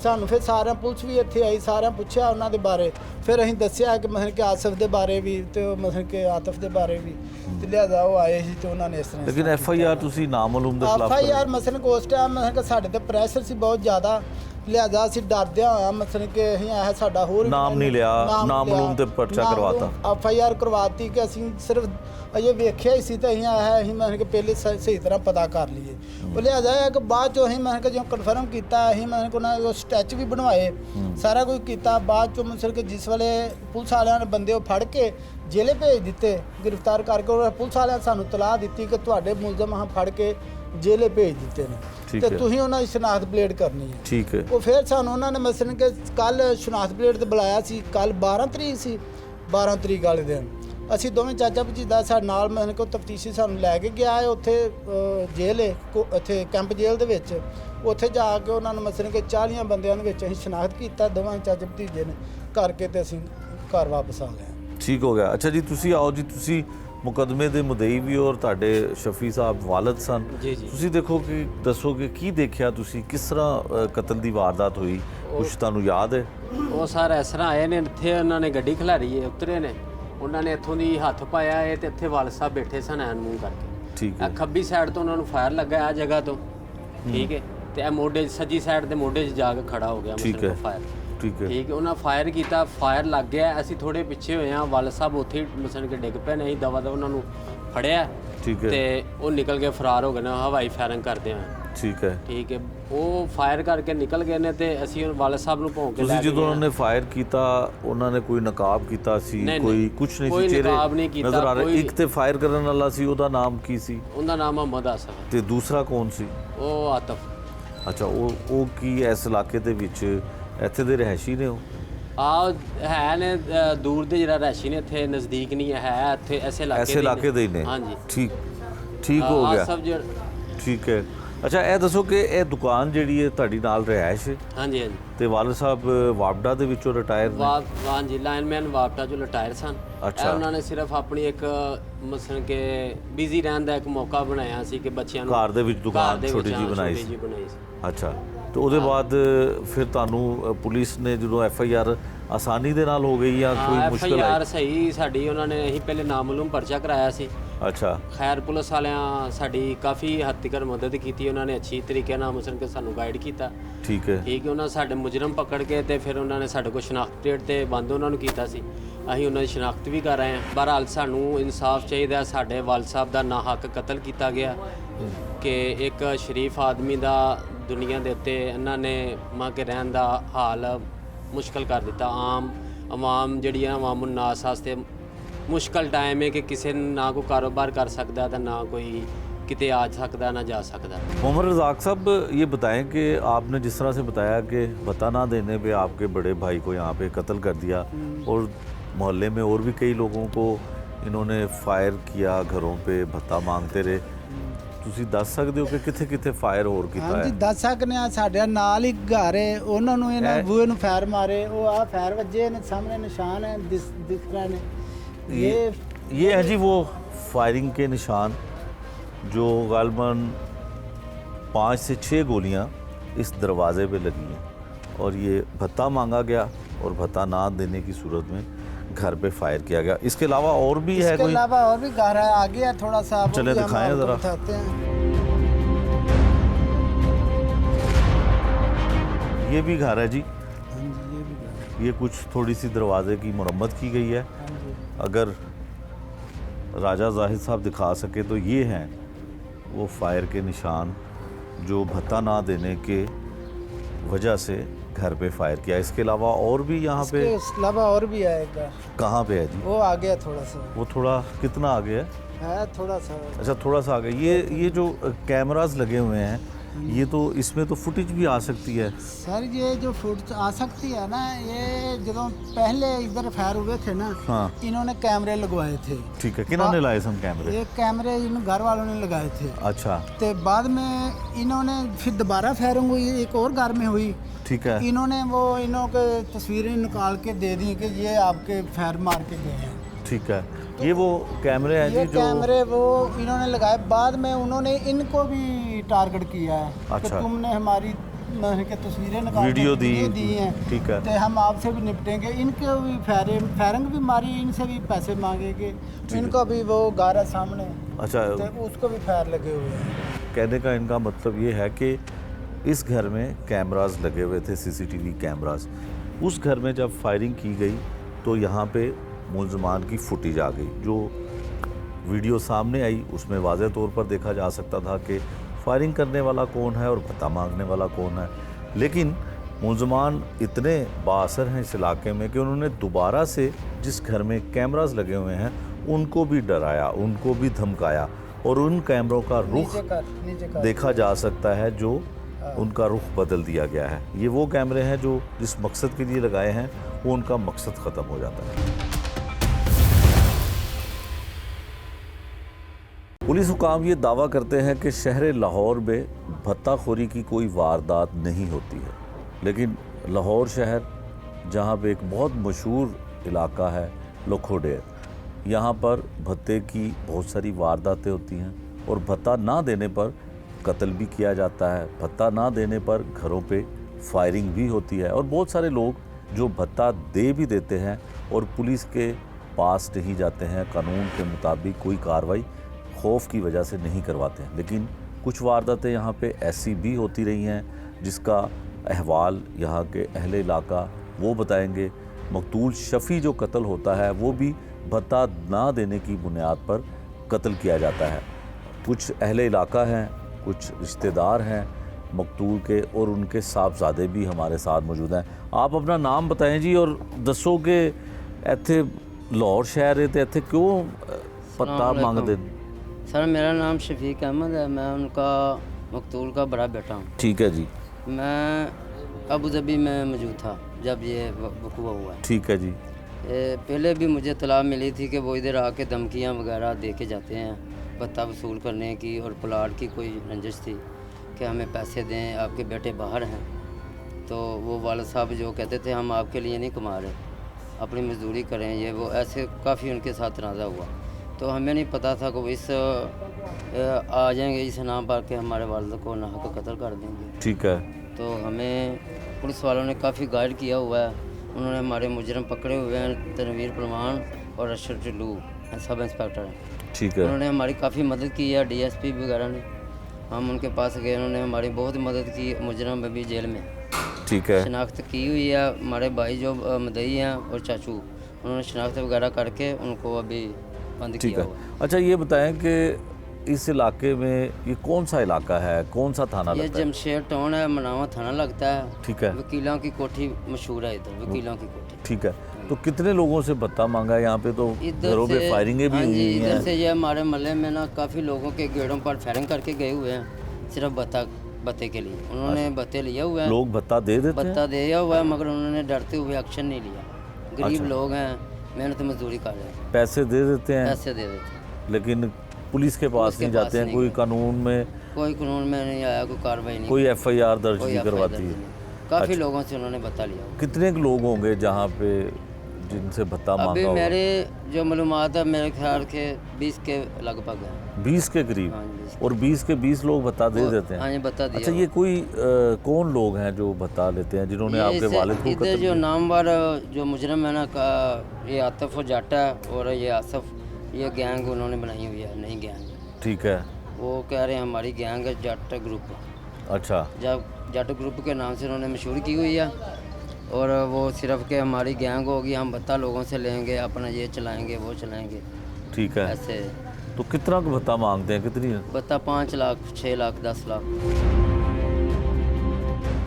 ਸਾਨੂੰ ਫਿਰ ਸਾਰਿਆਂ ਪੁਲਿਸ ਵੀ ਇੱਥੇ ਆਈ, ਸਾਰਿਆਂ ਪੁੱਛਿਆ ਉਹਨਾਂ ਦੇ ਬਾਰੇ। ਫਿਰ ਅਸੀਂ ਦੱਸਿਆ ਕਿ ਮਤਲਬ ਕਿ ਆਸਫ ਦੇ ਬਾਰੇ ਵੀ ਤੇ ਮਤਲਬ ਕਿ ਆਤਫ ਦੇ ਬਾਰੇ ਵੀ, ਤੇ ਲਿਆਦਾ ਉਹ ਆਏ ਸੀ ਤੇ ਉਹਨਾਂ ਨੇ ਇਸ ਤਰ੍ਹਾਂ। ਲੇਕਿਨ FIR ਤੁਸੀਂ ਨਾਮਾਲੂਮ ਦੇ ਖਿਲਾਫ? FIR ਮਸਲ ਕਿ ਉਸ ਟਾਈਮ ਮਤਲਬ ਕਿ ਸਾਡੇ ਤੇ ਪ੍ਰੈਸ਼ਰ ਸੀ ਬਹੁਤ ਜ਼ਿਆਦਾ, ਲਿਆਦਾ ਅਸੀਂ ਡਰਦਿਆਂ ਹੋਇਆ ਮਸਲ ਕਿ ਅਸੀਂ ਆਇਆ ਸਾਡਾ ਹੋਰ ਨਾਮ ਨਹੀਂ ਲਿਆ, ਨਾਮਾਲੂਮ ਤੇ ਪਰਚਾ ਕਰਵਾਤਾ। FIR ਕਰਵਾਤੀ ਕਿ ਅਸੀਂ ਸਿਰਫ ਅਜੇ ਵੇਖਿਆ ਹੀ ਸੀ ਤੇ ਅਸੀਂ ਆਇਆ, ਅਸੀਂ ਮਤਲਬ ਕਿ ਪਹਿਲੇ ਸਹੀ ਤਰ੍ਹਾਂ ਪਤਾ ਕਰ ਲਈਏ। ਉਹ ਲਿਆਦਾ ਹੈ ਕਿ ਬਾਅਦ ਚੋਂ ਅਸੀਂ ਮਤਲਬ ਕਿ ਜਦੋਂ ਕਨਫਰਮ ਕੀਤਾ, ਅਸੀਂ ਮਤਲਬ ਕਿ ਉਹਨਾਂ ਦੇ ਸਟੈਚ ਵੀ ਬਣਵਾਏ, ਸਾਰਾ ਕੁਝ ਕੀਤਾ। ਬਾਅਦ ਚੋਂ ਮਤਲਬ ਕਿ ਜਿਸ ਵੇਲੇ ਪੁਲਿਸ ਵਾਲਿਆਂ ਨੇ ਬੰਦੇ ਉਹ ਫੜ ਕੇ ਜੇਲੇ ਭੇਜ ਦਿੱਤੇ, ਗ੍ਰਿਫਤਾਰ ਕਰਕੇ। ਉਹ ਪੁਲਿਸ ਵਾਲਿਆਂ ਨੇ ਸਾਨੂੰ ਤਲਾਹ ਦਿੱਤੀ ਕਿ ਤੁਹਾਡੇ ਮੁਲਜ਼ਮ ਹਾਂ ਫੜ ਕੇ ਜੇਲੇ ਭੇਜ ਦਿੱਤੇ ਨੇ ਤੇ ਤੁਸੀਂ ਉਹਨਾਂ ਦੀ ਸ਼ਨਾਖਤ ਪਲੇਟ ਕਰਨੀ ਹੈ। ਠੀਕ ਹੈ। ਉਹ ਫਿਰ ਸਾਨੂੰ ਉਹਨਾਂ ਨੇ ਮਸਲਨ ਕਿ ਕੱਲ ਸ਼ਨਾਖਤ ਪਲੇਟ ਤੇ ਬੁਲਾਇਆ ਸੀ। ਕੱਲ 12 ਤਰੀਕ ਸੀ, 12 ਤਰੀਕ ਵਾਲੇ ਦਿਨ ਅਸੀਂ ਦੋਵੇਂ ਚਾਚਾ ਭਤੀਜਾ ਸਾਡੇ ਨਾਲ ਮਤਲਬ ਕਿ ਤਫਤੀਸ਼ੀ ਸਾਨੂੰ ਲੈ ਕੇ ਗਿਆ ਹੈ ਉੱਥੇ ਜੇਲ੍ਹ ਹੈ, ਇੱਥੇ ਕੈਂਪ ਜੇਲ੍ਹ ਦੇ ਵਿੱਚ। ਉੱਥੇ ਜਾ ਕੇ ਉਹਨਾਂ ਨੂੰ ਮਸਲਨ ਕਿ 40 ਬੰਦਿਆਂ ਦੇ ਵਿੱਚ ਅਸੀਂ ਸ਼ਨਾਖਤ ਕੀਤਾ ਦੋਵਾਂ ਚਾਚਾ ਭਤੀਜੇ ਨੇ ਕਰਕੇ, ਤੇ ਅਸੀਂ ਘਰ ਵਾਪਸ ਆ ਗਏ। ਠੀਕ ਹੋ ਗਿਆ। ਅੱਛਾ ਜੀ, ਤੁਸੀਂ ਆਓ ਜੀ, ਤੁਸੀਂ ਮੁਕੱਦਮੇ ਦੇ ਮੁਦਈ ਵੀ ਔਰ ਤੁਹਾਡੇ ਸ਼ਫੀ ਸਾਹਿਬ ਵਾਲਦ ਸਨ। ਤੁਸੀਂ ਦੇਖੋ ਕਿ ਦੱਸੋ ਕਿ ਕੀ ਦੇਖਿਆ ਤੁਸੀਂ, ਕਿਸ ਤਰ੍ਹਾਂ ਕਤਲ ਦੀ ਵਾਰਦਾਤ ਹੋਈ, ਕੁਛ ਤੁਹਾਨੂੰ ਯਾਦ ਹੈ? ਉਹ ਸਰ ਇਸ ਤਰ੍ਹਾਂ ਆਏ ਨੇ ਇੱਥੇ, ਉਹਨਾਂ ਨੇ ਗੱਡੀ ਖਿਲਾਰੀ ਹੈ, ਉਤਰੇ ਨੇ, ਉਹਨਾਂ ਨੇ ਇੱਥੋਂ ਦੀ ਹੱਥ ਪਾਇਆ ਹੈ ਤੇ ਇੱਥੇ ਵਾਲਦ ਸਾਹਿਬ ਬੈਠੇ ਸਨ ਐਨ ਮੂੰਹ ਕਰਕੇ। ਠੀਕ ਹੈ। ਖੱਬੀ ਸਾਈਡ ਤੋਂ ਉਹਨਾਂ ਨੂੰ ਫਾਇਰ ਲੱਗਾ ਆ ਜਗ੍ਹਾ ਤੋਂ। ਠੀਕ ਹੈ। ਤੇ ਇਹ ਮੋਢੇ ਸੱਜੀ ਸਾਈਡ ਦੇ ਮੋਢੇ 'ਚ ਜਾ ਕੇ ਖੜਾ ਹੋ ਗਿਆ ਮਤਲਬ ਫਾਇਰ। ਠੀਕ ਹੈ। ਠੀਕ ਹੈ। ਉਹਨਾਂ ਫਾਇਰ ਕੀਤਾ, ਫਾਇਰ ਲੱਗ ਗਿਆ। ਅਸੀਂ ਥੋੜੇ ਪਿੱਛੇ ਹੋਏ ਹਾਂ, ਵਾਲਦ ਸਾਹਿਬ ਉੱਥੇ ਹੀ ਮਸਲ ਕੇ ਡਿੱਗ ਪਏ ਨੇ। ਅਸੀਂ ਦਵਾ ਦਵਾ ਉਹਨਾਂ ਨੂੰ ਫੜਿਆ। ਠੀਕ ਹੈ। ਤੇ ਉਹ ਨਿਕਲ ਕੇ ਫਰਾਰ ਹੋ ਗਏ ਨੇ ਹਵਾਈ ਫਾਇਰਿੰਗ ਕਰਦੇ ਹੋਏ। ਠੀਕ ਹੈ। ਠੀਕ ਹੈ। ਉਹ ਫਾਇਰ ਕਰਕੇ ਨਿਕਲ ਗਏ ਨੇ ਤੇ ਅਸੀਂ ਵਾਲਦ ਸਾਹਿਬ ਨੂੰ ਭੌਂਕ ਕੇ ਲੈ ਤੁਸੀਂ ਗਏ। ਜਦੋਂ ਉਹਨਾਂ ਨੇ ਫਾਇਰ ਕੀਤਾ, ਉਹਨਾਂ ਨੇ ਕੋਈ ਨਕਾਬ ਕੀਤਾ ਸੀ? ਕੋਈ ਕੁਛ ਨਹੀਂ ਸੀ, ਚਿਹਰੇ ਨਜ਼ਰ ਆ ਰਹੇ? ਇੱਕ ਤੇ ਫਾਇਰ ਕਰਨ ਵਾਲਾ ਸੀ, ਉਹਦਾ ਨਾਮ ਕੀ ਸੀ? ਉਹਦਾ ਨਾਮ ਮੁਹੰਮਦ ਆਸਫ ਹੈ। ਤੇ ਦੂਸਰਾ ਕੌਣ ਸੀ? ਉਹ ਆਤਫ। ਅੱਛਾ, ਉਹ ਕੀ ਇਸ ਇਲਾਕੇ ਦੇ ਵਿੱਚ ਇੱਥੇ ਦੇ ਰਹਿਸ਼ੀ ਨੇ? ਉਹ ਹੈ ਨੇ ਦੂਰ ਦੇ ਜਿਹੜਾ ਰਹਿਸ਼ੀ ਨੇ, ਇੱਥੇ ਨਜ਼ਦੀਕ ਨਹੀਂ ਹੈ, ਇੱਥੇ ਐਸੇ ਇਲਾਕੇ ਦੇ ਹੀ ਨੇ। ਹਾਂਜੀ। ਠੀਕ ਹੋ ਗਿਆ। ਆਸਫ ਠੀਕ ਹੈ। ਅੱਛਾ ਇਹ ਦੱਸੋ ਕਿ ਇਹ ਦੁਕਾਨ ਜਿਹੜੀ ਹੈ ਤੁਹਾਡੀ ਨਾਲ ਰਿਹਾਇਸ਼ ਹੈ ਹਾਂਜੀ ਹਾਂਜੀ ਤੇ ਵਾਲਦ ਸਾਹਿਬ ਵਾਪਡਾ ਦੇ ਵਿੱਚੋਂ ਰਿਟਾਇਰ ਨੇ? ਹਾਂਜੀ ਲਾਈਨਮੈਨ ਵਾਪਟਾ ਚੋਂ ਰਿਟਾਇਰ ਸਨ। ਅੱਛਾ। ਇਹ ਉਹਨਾਂ ਨੇ ਸਿਰਫ ਆਪਣੀ ਇੱਕ ਮਸਲ ਕਿ ਬਿਜ਼ੀ ਰਹਿਣ ਦਾ ਇੱਕ ਮੌਕਾ ਬਣਾਇਆ ਸੀ ਕਿ ਬੱਚਿਆਂ ਨੂੰ ਘਰ ਦੇ ਵਿੱਚ ਘਰ ਦੁਕਾਨ ਦੇ ਛੋਟੀ ਵਿੱਚ, ਜੀ ਹਾਂ, ਬਣਾਈ ਛੋਟੀ ਸੀ। ਜਿਹੀ ਬਣਾਈ ਸੀ। ਅੱਛਾ ਤੇ ਉਹਦੇ ਬਾਅਦ ਫਿਰ ਤੁਹਾਨੂੰ ਪੁਲਿਸ ਨੇ ਜਦੋਂ FIR ਆਸਾਨੀ ਦੇ ਨਾਲ ਹੋ ਗਈ ਜਾਂ ਕੋਈ ਮੁਸ਼ਕਲ FIR ਆਈ? ਸਹੀ ਸਾਡੀ ਉਹਨਾਂ ਨੇ ਅਸੀਂ ਪਹਿਲੇ ਨਾਮਾਲੂਮ ਪਰਚਾ ਕਰਾਇਆ ਸੀ। ਅੱਛਾ ਖੈਰ ਪੁਲਿਸ ਵਾਲਿਆਂ ਸਾਡੀ ਕਾਫੀ ਹੱਦ ਤੱਕ ਮਦਦ ਕੀਤੀ, ਉਹਨਾਂ ਨੇ ਅੱਛੀ ਤਰੀਕੇ ਨਾਲ ਮਸਲ ਕਿ ਸਾਨੂੰ ਗਾਈਡ ਕੀਤਾ। ਠੀਕ ਹੈ। ਠੀਕ ਹੈ, ਉਹਨਾਂ ਸਾਡੇ ਮੁਜਰਮ ਪਕੜ ਕੇ ਤੇ ਫਿਰ ਉਹਨਾਂ ਨੇ ਸਾਡੇ ਕੋਲ ਸ਼ਨਾਖਤ ਡੇਟ ਤੇ ਬੰਦ ਉਹਨਾਂ ਨੂੰ ਕੀਤਾ ਸੀ। ਅਸੀਂ ਉਹਨਾਂ ਦੀ ਸ਼ਨਾਖਤ ਵੀ ਕਰ ਰਹੇ ਹਾਂ। ਬਹਰਹਾਲ ਸਾਨੂੰ ਇਨਸਾਫ ਚਾਹੀਦਾ। ਸਾਡੇ ਵਾਲਦ ਸਾਹਿਬ ਦਾ ਨਾ ਹੱਕ ਕਤਲ ਕੀਤਾ ਗਿਆ ਕਿ ਇੱਕ ਸ਼ਰੀਫ ਆਦਮੀ ਦਾ ਦੁਨੀਆ ਦੇ ਉੱਤੇ ਇਹਨਾਂ ਨੇ ਮਾਂ ਕੇ ਰਹਿਣ ਦਾ ਹਾਲ ਮੁਸ਼ਕਲ ਕਰ ਦਿੱਤਾ। ਆਮ ਆਵਾਮ ਜਿਹੜੀ ਹੈ ਆਵਾਮ ਨਾਸ ਵਾਸਤੇ ਮੁਸ਼ਕਲ ਟਾਈਮ है कि किसी ने ना कोई कारोबार कर सकता तो ना कोई किते आ सकता ना जा सकता। मोहम्मद रज़ाक साहब ये बताएं कि आपने जिस तरह से बताया कि भत्ता ना देने पे आपके बड़े भाई को यहाँ पे कत्ल कर दिया और मोहल्ले में और भी कई लोगों को इन्होंने फायर किया, घरों पे भत्ता मांगते रहे। ਤੁਸੀਂ ਦੱਸ ਸਕਦੇ ਹੋ ਕਿ ਕਿੱਥੇ ਕਿੱਥੇ ਫਾਇਰ ਹੋਰ ਕੀਤਾ ਹਾਂਜੀ ਹੈ? ਦੱਸ ਸਕਦੇ ਆ। ਸਾਡੇ ਨਾਲ ਹੀ ਘਰ ਹੈ, ਉਹਨਾਂ ਨੂੰ ਇਹਨਾਂ ਬੂਹੇ ਨੂੰ ਫਾਇਰ ਮਾਰੇ। ਉਹ ਆ ਫਾਇਰ ਵੱਜੇ ਨੇ, ਸਾਹਮਣੇ ਨਿਸ਼ਾਨ ਹੈ ਦਿਖ ਰਹੇ ਨੇ। ये है जी वो फायरिंग के निशान जो गालबन 5 से 6 गोलियां इस दरवाज़े पे लगी हैं और ये भत्ता मांगा गया और भत्ता ना देने की सूरत में घर पे फायर किया गया। इसके अलावा और भी है इसके कोई? अलावा और भी घर है, आगे है थोड़ा सा। वो चले भी हम दिखाएं आपको ज़रा। बताते हैं। ये भी घर है जी। हाँ जी, ये भी घर है। ये कुछ थोड़ी सी दरवाज़े की मरम्मत की गई है। हाँ जी। अगर राजा जाहिद साहब दिखा सके तो ये हैं वो फायर के निशान जो भत्ता ना देने के वजह से घर पे फायर किया। इसके अलावा और भी यहाँ पे इसके अलावा और भी आएगा। कहाँ पे है जी? वो आगे है थोड़ा सा, वो थोड़ा कितना आगे है? थोड़ा सा। अच्छा थोड़ा सा आगे। ये जो कैमरास लगे हुए हैं ये तो इसमें तो फुटेज भी आ सकती है सर। ये जो फुट आ सकती है ना, ये जब पहले इधर फायर हुए थे ना, हाँ इन्होंने कैमरे लगवाए थे। ठीक है। किन्होंने लाए सन कैमरे? ये कैमरे इन घर वालों ने लगाए थे। अच्छा तो बाद में इन्होंने फिर दोबारा फायरिंग हुई, एक और घर में हुई। ठीक है। इन्होंने इन्हों के तस्वीरें निकाल के दे दी कि ये आपके फायर मार के गए हैं। ठीक है। ये वो कैमरे हैं ये जी जो कैमरे वो इन्होंने लगाए। बाद में उन्होंने इनको भी टारगेट किया है कि अच्छा। तुमने हमारी के तस्वीरें निकाल वीडियो दी हैं। ठीक है। तो हम आपसे भी निपटेंगे। इनके भी फायरिंग भी मारी, इनसे भी पैसे मांगेंगे। इनको भी वो गारा सामने, अच्छा तो उसको भी फायर लगे हुए हैं। कहने का इनका मतलब ये है कि इस घर में कैमरास लगे हुए थे, CCTV कैमरास। उस घर में जब फायरिंग की गई तो यहाँ पे मुलजमान की फुटेज आ गई। जो वीडियो सामने आई उसमें वाज़ेह तौर पर देखा जा सकता था कि फायरिंग करने वाला कौन है और भत्ता मांगने वाला कौन है। लेकिन मुलजमान इतने बाअसर हैं इस इलाके में कि उन्होंने दोबारा से जिस घर में कैमरास लगे हुए हैं उनको भी डराया, उनको भी धमकाया और उन कैमरों का रुख नीचे कर। देखा जा सकता है जो उनका रुख बदल दिया गया है। ये वो कैमरे हैं जो जिस मकसद के लिए लगाए हैं वो उनका मकसद ख़त्म हो जाता है। पुलिस हुकाम ये दावा करते हैं कि शहर लाहौर में भत्ताखोरी की कोई वारदात नहीं होती है, लेकिन लाहौर शहर जहाँ पे एक बहुत मशहूर इलाका है लखोडेर, यहाँ पर भत्ते की बहुत सारी वारदातें होती हैं और भत्ता ना देने पर कत्ल भी किया जाता है। भत्ता ना देने पर घरों पे फायरिंग भी होती है और बहुत सारे लोग जो भत्ता दे भी देते हैं और पुलिस के पास नहीं जाते हैं, कानून के मुताबिक कोई कार्रवाई खौफ की वजह से नहीं करवाते हैं। लेकिन कुछ वारदातें यहाँ पे ऐसी भी होती रही हैं जिसका अहवाल यहाँ के अहले इलाका वो बताएंगे। मकतूल शफ़ी जो कत्ल होता है वो भी भत्ता ना देने की बुनियाद पर कत्ल किया जाता है। कुछ अहले इलाका हैं, कुछ रिश्तेदार हैं मकतूल के और उनके साहबजादे भी हमारे साथ मौजूद हैं। आप अपना नाम बताएं जी और दसो कि इत्थे लाहौर शहर है तो इत्थे क्यों भत्ता मांगते? सर मेरा नाम शफीक अहमद है, मैं उनका मकतूल का बड़ा बेटा हूँ। ठीक है जी। मैं अबू धाबी में मौजूद था जब ये वक़ुआ हुआ है। ठीक है जी। पहले भी मुझे तलाह मिली थी कि वो इधर आके धमकियाँ वगैरह दे के जाते हैं भत्ता वसूल करने की और प्लाट की कोई रंजिश थी। कि हमें पैसे दें, आपके बेटे बाहर हैं। तो वो वालिद साहब जो कहते थे हम आपके लिए नहीं कमा रहे, अपनी मजदूरी करें, ये वो ऐसे काफ़ी उनके साथ तनाज़ा हुआ। तो हमें नहीं पता था कि वो इस आ जाएंगे इस नाम पर कि हमारे वालिद को नाहक कत्ल कर देंगे। ठीक है। तो हमें पुलिस वालों ने काफ़ी गाइड किया हुआ है। उन्होंने हमारे मुजरम पकड़े हुए हैं, तनवीर परमान और अशरफ टुल्लू सब इंस्पेक्टर हैं। ठीक है। उन्होंने हमारी काफ़ी मदद की है, डीएसपी वगैरह ने। हम उनके पास गए, उन्होंने हमारी बहुत मदद की। मुजरम अभी जेल में, ठीक है। शनाख्त की हुई है। हमारे भाई जो मदई हैं और चाचू, उन्होंने शनाख्त वगैरह करके उनको अभी बंद ठीक किया है। हुआ है। अच्छा ये बताएं कि इस इलाके में ये कौन सा इलाका है, कौन सा थाना ये लगता है? जमशेद टाउन है, मनावा थाना लगता है। ठीक है। वकीलों की कोठी मशहूर है इधर, वकीलों की कोठी। ठीक है। तो कितने लोगों से भत्ता मांगा है यहाँ पे? तो इधर घरों पे से फायरिंगें भी हाँ हुई जी, हुई इधर से हैं। ये हमारे मोहल्ले में ना काफ़ी लोगों के गेटों पर फायरिंग करके गए हुए हैं, सिर्फ भत्ते के लिए। उन्होंने भत्ते लिए हुए हैं, लोग भत्ता दे देते हैं? भत्ता दिया हुआ है, मगर उन्होंने डरते हुए एक्शन नहीं लिया। गरीब अच्छा। लोग हैं, मेहनत मजदूरी कर रहे हैं, पैसे दे देते हैं पैसे दे देते हैं। लेकिन पुलिस के पास पुलिस के नहीं पास जाते हैं, नहीं कोई गए। कानून में कोई कानून में नहीं आया, कोई कार्रवाई नहीं, कोई एफआईआर दर्ज कोई नहीं FIR करवाती दर्ज है। नहीं। काफ़ी लोगों से उन्होंने भत्ता लिया हुआ। कितने लोग होंगे जहाँ पे जिनसे भत्ता मांगा अभी होगा? मेरे जो मालूमात है, मेरे ख्याल के 20 के लगभग है। 20 के करीब। हाँ जी, 20 और 20 के 20 लोग भत्ता दे देते हाँ हैं? जी, भत्ता दिया अच्छा हुआ। ये कोई कौन लोग हैं जो भत्ता लेते हैं, जिन्होंने आपके वालिद को इधर कत्ल जो किया? नामवर जो मुजरम है ना का, ये आतिफ और जाटा है और ये आसफ, ये गैंग उन्होंने बनाई हुई है, नई गैंग। ठीक है। वो कह रहे हैं हमारी गैंग है जट ग्रुप। अच्छा। जब जट ग्रुप के नाम से उन्होंने मशहूर की हुई है, और वो सिर्फ के हमारी गैंग होगी, हम भत्ता लोगों से लेंगे, अपना ये चलाएंगे वो चलाएंगे, ठीक है। ऐसे। तो कितना का भत्ता मांगते हैं, कितनी? भत्ता 5 लाख, 6 लाख, 10 लाख।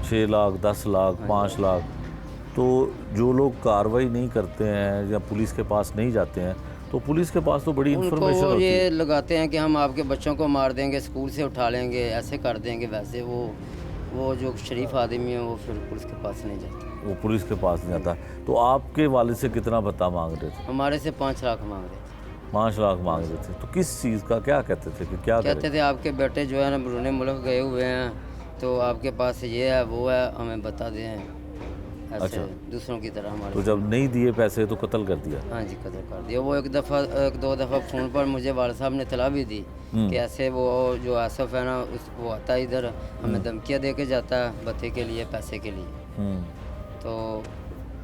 6 लाख, 10 लाख, 5 लाख। तो जो लोग कार्रवाई नहीं करते हैं या पुलिस के पास नहीं जाते हैं, तो पुलिस के पास तो बड़ी इन्फॉर्मेशन उनको होती है। ये लगाते हैं कि हम आपके बच्चों को मार देंगे, स्कूल से उठा लेंगे, ऐसे कर देंगे वैसे। वो जो शरीफ आदमी है वो फिर पुलिस के पास नहीं जाते। वो पुलिस के पास नहीं आता। तो आपके वालिद से कितना भत्ता मांग रहे थे? हमारे से 5 लाख मांग रहे थे। 5 लाख मांग रहे थे। तो किस चीज़ का, क्या कहते थे कि क्या कहते करें? थे आपके बेटे जो है ना बैरून मुल्क गए हुए हैं, तो आपके पास ये है वो है, हमें बता दें, ऐसे अच्छा। दूसरों की तरह तो हमारे। जब नहीं दिए पैसे तो कत्ल कर दिया? हाँ जी, कत्ल कर दिया। वो एक दो दफ़ा फ़ोन पर मुझे वालिद साहब ने इतला भी दी कि ऐसे वो जो आसफ है ना, वो आता है इधर, हमें धमकियाँ दे के जाता है भत्ते के लिए, पैसे के लिए। तो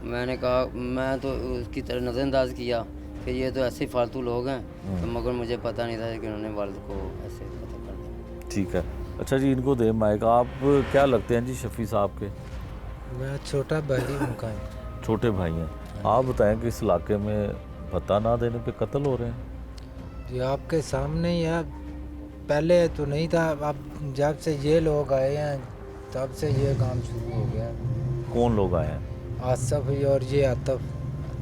मैंने कहा, मैं तो उसकी तरह नज़रअंदाज किया कि ये तो ऐसे ही फालतू लोग हैं, तो मगर मुझे पता नहीं था कि उन्होंने वालिद को ऐसे कत्ल कर दिया। ठीक है। अच्छा जी, इनको दे माइक। आप क्या लगते हैं जी शफ़ी साहब के? मैं छोटा भाई उनका है। छोटे भाई हैं। आप बताएं कि इस इलाके में भत्ता ना देने पे कत्ल हो रहे हैं? जी आपके सामने ही है, पहले तो नहीं था, अब जब से ये लोग आए हैं तब से ये काम शुरू हो गया। कौन लोग आए हैं? आसफ और ये आतफ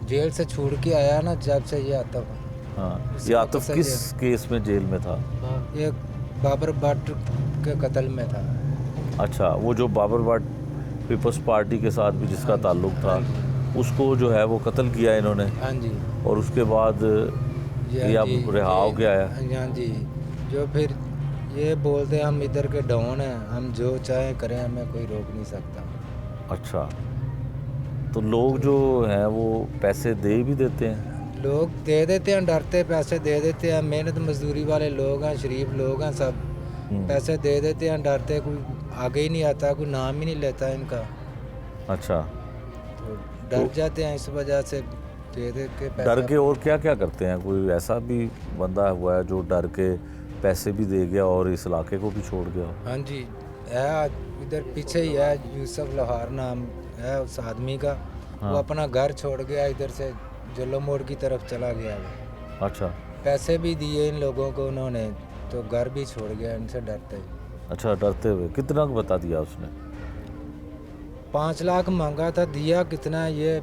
जेल से छूट के आया ना, जब से ये आतफ है। हाँ। इसी ये वक्त आतिफ से किस केस में जेल में था? ये बाबर भट्ट के कत्ल में था। अच्छा, वो जो बाबर भट्ट पीपल्स पार्टी के साथ भी जिसका ताल्लुक था, उसको जो है वो कत्ल किया इन्होंने, हाँ जी। और उसके बाद ये अब रिहा हो के आया। हाँ जी। जो फिर ये बोलते हैं हम इधर के डॉन हैं, हम जो चाहे करें, हमें कोई रोक नहीं सकता। अच्छा, तो लोग जो हैं वो पैसे दे भी देते हैं? लोग दे देते हैं, डरते पैसे दे देते हैं। मेहनत मजदूरी वाले लोग हैं, शरीफ लोग हैं सब, पैसे दे देते हैं, डरते, कोई आगे ही नहीं आता, कोई नाम ही नहीं लेता इनका, अच्छा। तो डर जाते हैं, इस वजह से दे दे के पैसा। डर के और क्या क्या करते हैं? कोई ऐसा भी बंदा हुआ है जो डर के पैसे भी दे गया और इस इलाके को भी छोड़ गया? हाँ जी, है इधर पीछे ही है, यूसुफ लोहार नाम है उस आदमी का। वो अपना घर छोड़ गया, इधर से जल्लो मोड़ की तरफ चला गया वो। अच्छा। पैसे भी दिए इन लोगों को उन्होंने, तो घर भी छोड़ गया इनसे डरते ही। अच्छा, डरते हुए। कितना का बता दिया उसने? 5 लाख मांगा था, दिया कितना ये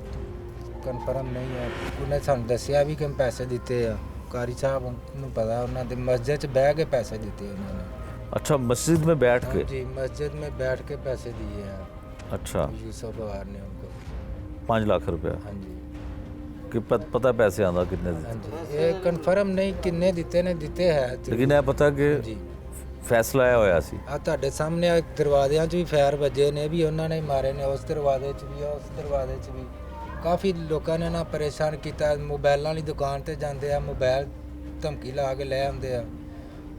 कन्फर्म नहीं है। उन्हें सानू दसिया भी कि हम पैसे दिते हैं, कारी साहब ਨੂੰ पता, उन्होंने मस्जिद च बह के पैसे दिते उन्होंने। अच्छा, मस्जिद में बैठ हाँ के? जी, मस्जिद में बैठ के पैसे दिए हैं अच्छा। यूसुफ लोहार ने उनको। 5 लाख रुपया हाँ जी। कि पता पैसे आंदा कितने हाँ दिते? जी, ये कन्फर्म नहीं किन्ने दिते ने दिते है, लेकिन यह पता कि जी ਫੈਸਲਾ ਆਇਆ ਹੋਇਆ ਸੀ। ਆ ਤੁਹਾਡੇ ਸਾਹਮਣੇ ਆ ਦਰਵਾਜ਼ਿਆਂ 'ਚ ਵੀ ਫਾਇਰ ਵੱਜੇ ਨੇ, ਵੀ ਉਹਨਾਂ ਨੇ ਮਾਰੇ ਨੇ, ਉਸ ਦਰਵਾਜ਼ੇ 'ਚ ਵੀ ਉਸ ਦਰਵਾਜ਼ੇ 'ਚ ਵੀ। ਕਾਫੀ ਲੋਕਾਂ ਨੇ ਨਾ ਪਰੇਸ਼ਾਨ ਕੀਤਾ। ਮੋਬਾਈਲਾਂ ਵਾਲੀ ਦੁਕਾਨ ਤੇ ਜਾਂਦੇ ਆ, ਮੋਬਾਈਲ ਧਮਕੀ ਲਾ ਕੇ ਲੈ ਆਉਂਦੇ ਆ।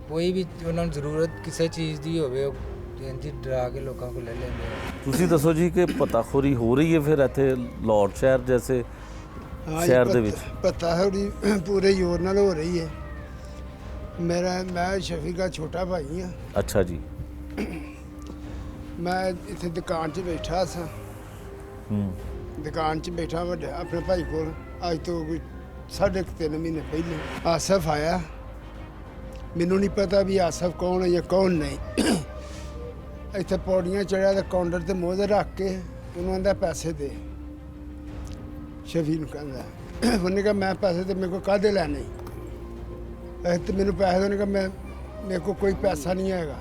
ਕੋਈ ਵੀ ਉਹਨਾਂ ਨੂੰ ਜ਼ਰੂਰਤ ਕਿਸੇ ਚੀਜ਼ ਦੀ ਹੋਵੇ ਉਹ ਇੰਝ ਹੀ ਡਰਾ ਕੇ ਲੋਕਾਂ ਕੋਲ ਲੈ ਲੈਂਦੇ ਆ। ਤੁਸੀਂ ਦੱਸੋ ਜੀ ਕਿ ਪਤਾਖੋਰੀ ਹੋ ਰਹੀ ਹੈ ਫਿਰ ਇੱਥੇ ਲਾਹੌਰ ਸ਼ਹਿਰ ਜੈਸੇ ਸ਼ਹਿਰ ਦੇ ਵਿੱਚ? ਪਤਾਖੋਰੀ ਪੂਰੇ ਜ਼ੋਰ ਨਾਲ ਹੋ ਰਹੀ ਹੈ। ਮੈਂ ਸ਼ਫੀ ਦਾ ਛੋਟਾ ਭਾਈ ਹਾਂ। ਅੱਛਾ ਜੀ। ਮੈਂ ਇੱਥੇ ਦੁਕਾਨ 'ਚ ਬੈਠਾ ਸਾਂ। ਦੁਕਾਨ 'ਚ ਬੈਠਾ ਵੱਡੇ ਆਪਣੇ ਭਾਈ ਕੋਲ ਅੱਜ ਤੋਂ ਕੋਈ 3.5 ਮਹੀਨੇ ਪਹਿਲੇ ਆਸਫ ਆਇਆ। ਮੈਨੂੰ ਨਹੀਂ ਪਤਾ ਵੀ ਆਸਫ ਕੌਣ ਹੈ ਜਾਂ ਕੌਣ ਨਹੀਂ। ਇੱਥੇ ਪੌੜੀਆਂ ਚੜਿਆ ਤੇ ਕਾਊਂਟਰ ਤੇ ਮੋਹਰ ਰੱਖ ਕੇ ਉਹਨੂੰ ਕਹਿੰਦਾ ਪੈਸੇ ਦੇ। ਸ਼ਫੀ ਨੂੰ ਕਹਿੰਦਾ, ਉਹਨੇ ਕਿਹਾ ਮੈਂ ਪੈਸੇ ਤੇ ਮੇਰੇ ਕੋਲ ਕਾਹਦੇ ਲੈਣੇ? ਤੇ ਮੈਨੂੰ ਪੈਸੇ ਉਹਨੇ ਕਿਹਾ ਮੇਰੇ ਕੋਲ ਕੋਈ ਪੈਸਾ ਨਹੀਂ ਹੈਗਾ,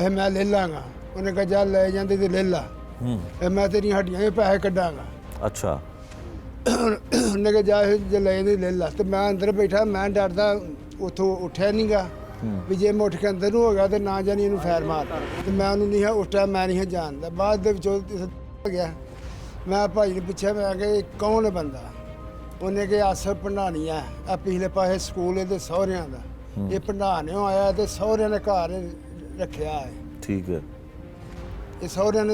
ਮੈਂ ਲੈ ਲਾਂਗਾ। ਉਹਨੇ ਕਿਹਾ ਜਾ ਲੈ ਜਾਂਦੇ ਤੇ ਲੈ ਲਾ, ਮੈਂ ਤੇਰੀਆਂ ਹੱਡੀਆਂ ਦੇ ਪੈਸੇ ਕੱਢਾਂਗਾ। ਅੱਛਾ। ਉਹਨੇ ਕਿਹਾ ਜਾ ਜੇ ਲੈ ਜਾਂਦੇ ਲੈ ਲਾ। ਤੇ ਮੈਂ ਅੰਦਰ ਬੈਠਾ, ਮੈਂ ਡਰਦਾ ਉੱਥੋਂ ਉੱਠਿਆ ਨਹੀਂ ਗਾ ਵੀ ਜੇ ਮੈਂ ਉੱਠ ਕੇ ਅੰਦਰ ਨੂੰ ਹੋ ਗਿਆ ਤੇ ਨਾ ਜਾਣੀ ਇਹਨੂੰ ਫੈਰ ਮਾਰ। ਤੇ ਮੈਂ ਉਹਨੂੰ ਨਹੀਂ ਉਸ ਟਾਈਮ ਮੈਂ ਨਹੀਂ ਜਾਣਦਾ। ਬਾਅਦ ਦੇ ਵਿੱਚ ਉਹ ਗਿਆ। ਮੈਂ ਭਾਈ ਨੂੰ ਪੁੱਛਿਆ, ਮੈਂ ਕਿਹਾ ਇਹ ਕੌਣ ਹੈ ਬੰਦਾ? ਉਹਨੇ ਕਿਹਾ ਆਸਫ ਭੰਡਾਣੀ ਆ ਪਿਛਲੇ ਪਾਸੇ ਸਕੂਲ ਇਹਦੇ ਸਹੁਰਿਆਂ ਦਾ। ਇਹ ਭੰਡਾਣਿਓਂ ਆਇਆ ਤੇ ਸਹੁਰਿਆਂ ਨੇ ਘਰ ਰੱਖਿਆ ਹੈ। ਠੀਕ ਹੈ। ਇਹ ਸਹੁਰਿਆਂ ਨੇ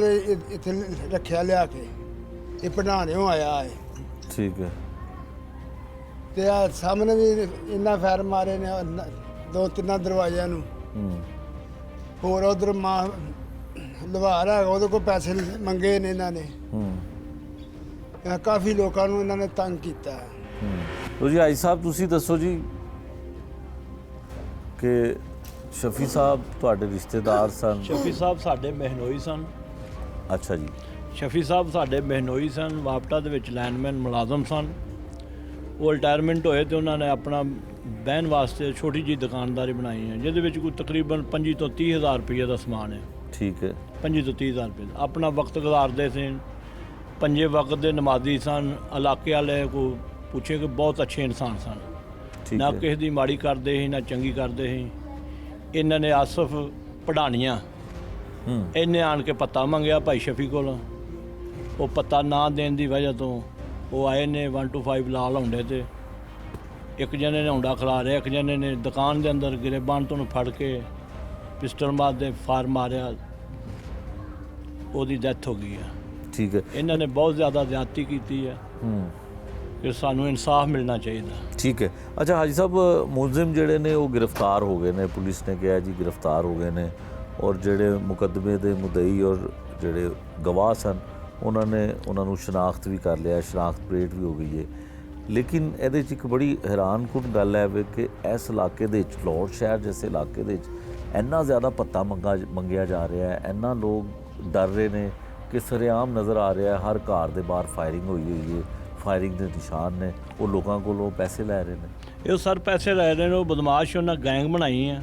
ਇੱਥੇ ਰੱਖਿਆ ਲਿਆ ਕੇ। ਇਹ ਭੰਡਾਣਿਓਂ ਆਇਆ ਹੈ। ਠੀਕ ਹੈ। ਤੇ ਆ ਸਾਹਮਣੇ ਵੀ ਇੰਨਾ ਫੈਰ ਮਾਰੇ ਨੇ 2-3 ਦਰਵਾਜ਼ਿਆਂ ਨੂੰ। ਹੋਰ ਉਧਰ ਮਾਂ ਲਵਾਰ ਹੈਗਾ, ਉਹਦੇ ਕੋਲ ਪੈਸੇ ਮੰਗੇ ਨੇ ਇਹਨਾਂ ਨੇ। ਕਾਫੀ ਲੋਕਾਂ ਨੂੰ ਇਹਨਾਂ ਨੇ ਤੰਗ ਕੀਤਾ। ਲੋ ਜੀ ਆਈ ਸਾਹਿਬ ਤੁਸੀਂ ਦੱਸੋ ਜੀ ਕਿ ਸ਼ਫੀ ਸਾਹਿਬ ਤੁਹਾਡੇ ਰਿਸ਼ਤੇਦਾਰ ਸਨ? ਸ਼ਫੀ ਸਾਹਿਬ ਸਾਡੇ ਮਹਿਨੋਈ ਸਨ। ਅੱਛਾ ਜੀ। ਸ਼ਫੀ ਸਾਹਿਬ ਸਾਡੇ ਮਹਿਨੋਈ ਸਨ, ਵਾਪਟਾ ਦੇ ਵਿੱਚ ਲਾਈਨਮੈਨ ਮੁਲਾਜ਼ਮ ਸਨ। ਉਹ ਰਿਟਾਇਰਮੈਂਟ ਹੋਏ ਤੇ ਉਹਨਾਂ ਨੇ ਆਪਣਾ ਬਹਿਣ ਵਾਸਤੇ ਛੋਟੀ ਜਿਹੀ ਦੁਕਾਨਦਾਰੀ ਬਣਾਈ ਹੈ, ਜਿਹਦੇ ਵਿੱਚ ਕੋਈ ਤਕਰੀਬਨ 25 ਤੋਂ 30 ਹਜ਼ਾਰ ਰੁਪਏ ਦਾ ਸਮਾਨ ਹੈ। ਠੀਕ ਹੈ। 25 ਤੋਂ 30 ਹਜ਼ਾਰ ਰੁਪਏ ਦਾ ਆਪਣਾ ਵਕਤ ਗੁਜ਼ਾਰਦੇ ਸੀ। ਪੰਜੇ ਵਕਤ ਦੇ ਨਮਾਜ਼ੀ ਸਨ। ਇਲਾਕੇ ਵਾਲੇ ਕੋ ਪੁੱਛੇ ਕਿ ਬਹੁਤ ਅੱਛੇ ਇਨਸਾਨ ਸਨ, ਠੀਕ ਨਾ ਹੈ। ਕਿਸੇ ਦੀ ਮਾੜੀ ਕਰਦੇ ਸੀ ਨਾ ਚੰਗੀ ਕਰਦੇ ਸੀ। ਇਹਨਾਂ ਨੇ ਆਸਫ ਪੜਾਣੀਆਂ ਇਹਨੇ ਆਣ ਕੇ ਪੱਤਾ ਮੰਗਿਆ ਭਾਈ ਸ਼ਫੀ ਕੋਲ। ਉਹ ਪੱਤਾ ਨਾ ਦੇਣ ਦੀ ਵਜ੍ਹਾ ਤੋਂ ਉਹ ਆਏ ਨੇ 1 to 5 ਲਾ ਲਾਉਂਦੇ ਤੇ ਇੱਕ ਜਣੇ ਨੇ ਹੁੰਡਾ ਖਿਲਾ ਰਿਹਾ, ਇੱਕ ਜਣੇ ਨੇ ਦੁਕਾਨ ਦੇ ਅੰਦਰ ਗਰੇਬਾਨ ਤੋਂ ਫੜ ਕੇ ਪਿਸਟਲ ਮਾਰ ਦੇ ਫਾਰ ਮਾਰਿਆ, ਉਹਦੀ ਡੈਥ ਹੋ ਗਈ ਹੈ। ਠੀਕ ਹੈ। ਇਹਨਾਂ ਨੇ ਬਹੁਤ ਜ਼ਿਆਦਾ ਜ਼ਿਆਦਤੀ ਕੀਤੀ ਹੈ ਕਿ ਸਾਨੂੰ ਇਨਸਾਫ ਮਿਲਣਾ ਚਾਹੀਦਾ। ਠੀਕ ਹੈ। ਅੱਛਾ ਹਾਜੀ ਸਾਹਿਬ, ਮੁਲਜ਼ਮ ਜਿਹੜੇ ਨੇ ਉਹ ਗ੍ਰਿਫਤਾਰ ਹੋ ਗਏ ਨੇ, ਪੁਲਿਸ ਨੇ ਕਿਹਾ ਜੀ ਗ੍ਰਿਫਤਾਰ ਹੋ ਗਏ ਨੇ, ਔਰ ਜਿਹੜੇ ਮੁਕੱਦਮੇ ਦੇ ਮੁਦਈ ਔਰ ਜਿਹੜੇ ਗਵਾਹ ਸਨ ਉਹਨਾਂ ਨੂੰ ਸ਼ਨਾਖਤ ਵੀ ਕਰ ਲਿਆ, ਸ਼ਨਾਖਤ ਪਰੇਡ ਵੀ ਹੋ ਗਈ ਹੈ। ਲੇਕਿਨ ਇਹਦੇ 'ਚ ਇੱਕ ਬੜੀ ਹੈਰਾਨਕੁਨ ਗੱਲ ਹੈ ਵੀ ਕਿ ਇਸ ਇਲਾਕੇ ਦੇ ਵਿੱਚ, ਲਾਹੌਰ ਸ਼ਹਿਰ ਜੈਸੇ ਇਲਾਕੇ ਦੇ ਵਿੱਚ ਇੰਨਾ ਜ਼ਿਆਦਾ ਭੱਤਾ ਮੰਗਿਆ ਜਾ ਰਿਹਾ ਹੈ, ਇੰਨਾ ਲੋਕ ਡਰ ਰਹੇ ਨੇ ਕਿ ਸਰੇਆਮ ਨਜ਼ਰ ਆ ਰਿਹਾ ਹਰ ਘਰ ਦੇ ਬਾਹਰ ਫਾਇਰਿੰਗ ਹੋਈ ਹੈ, ਫਾਇਰਿੰਗ ਦੇ ਨਿਸ਼ਾਨ ਨੇ, ਉਹ ਲੋਕਾਂ ਕੋਲੋਂ ਪੈਸੇ ਲੈ ਰਹੇ ਨੇ। ਇਹ ਸਰ ਪੈਸੇ ਲੈ ਰਹੇ ਨੇ, ਉਹ ਬਦਮਾਸ਼ ਉਹਨਾਂ ਗੈਂਗ ਬਣਾਈ ਹੈ।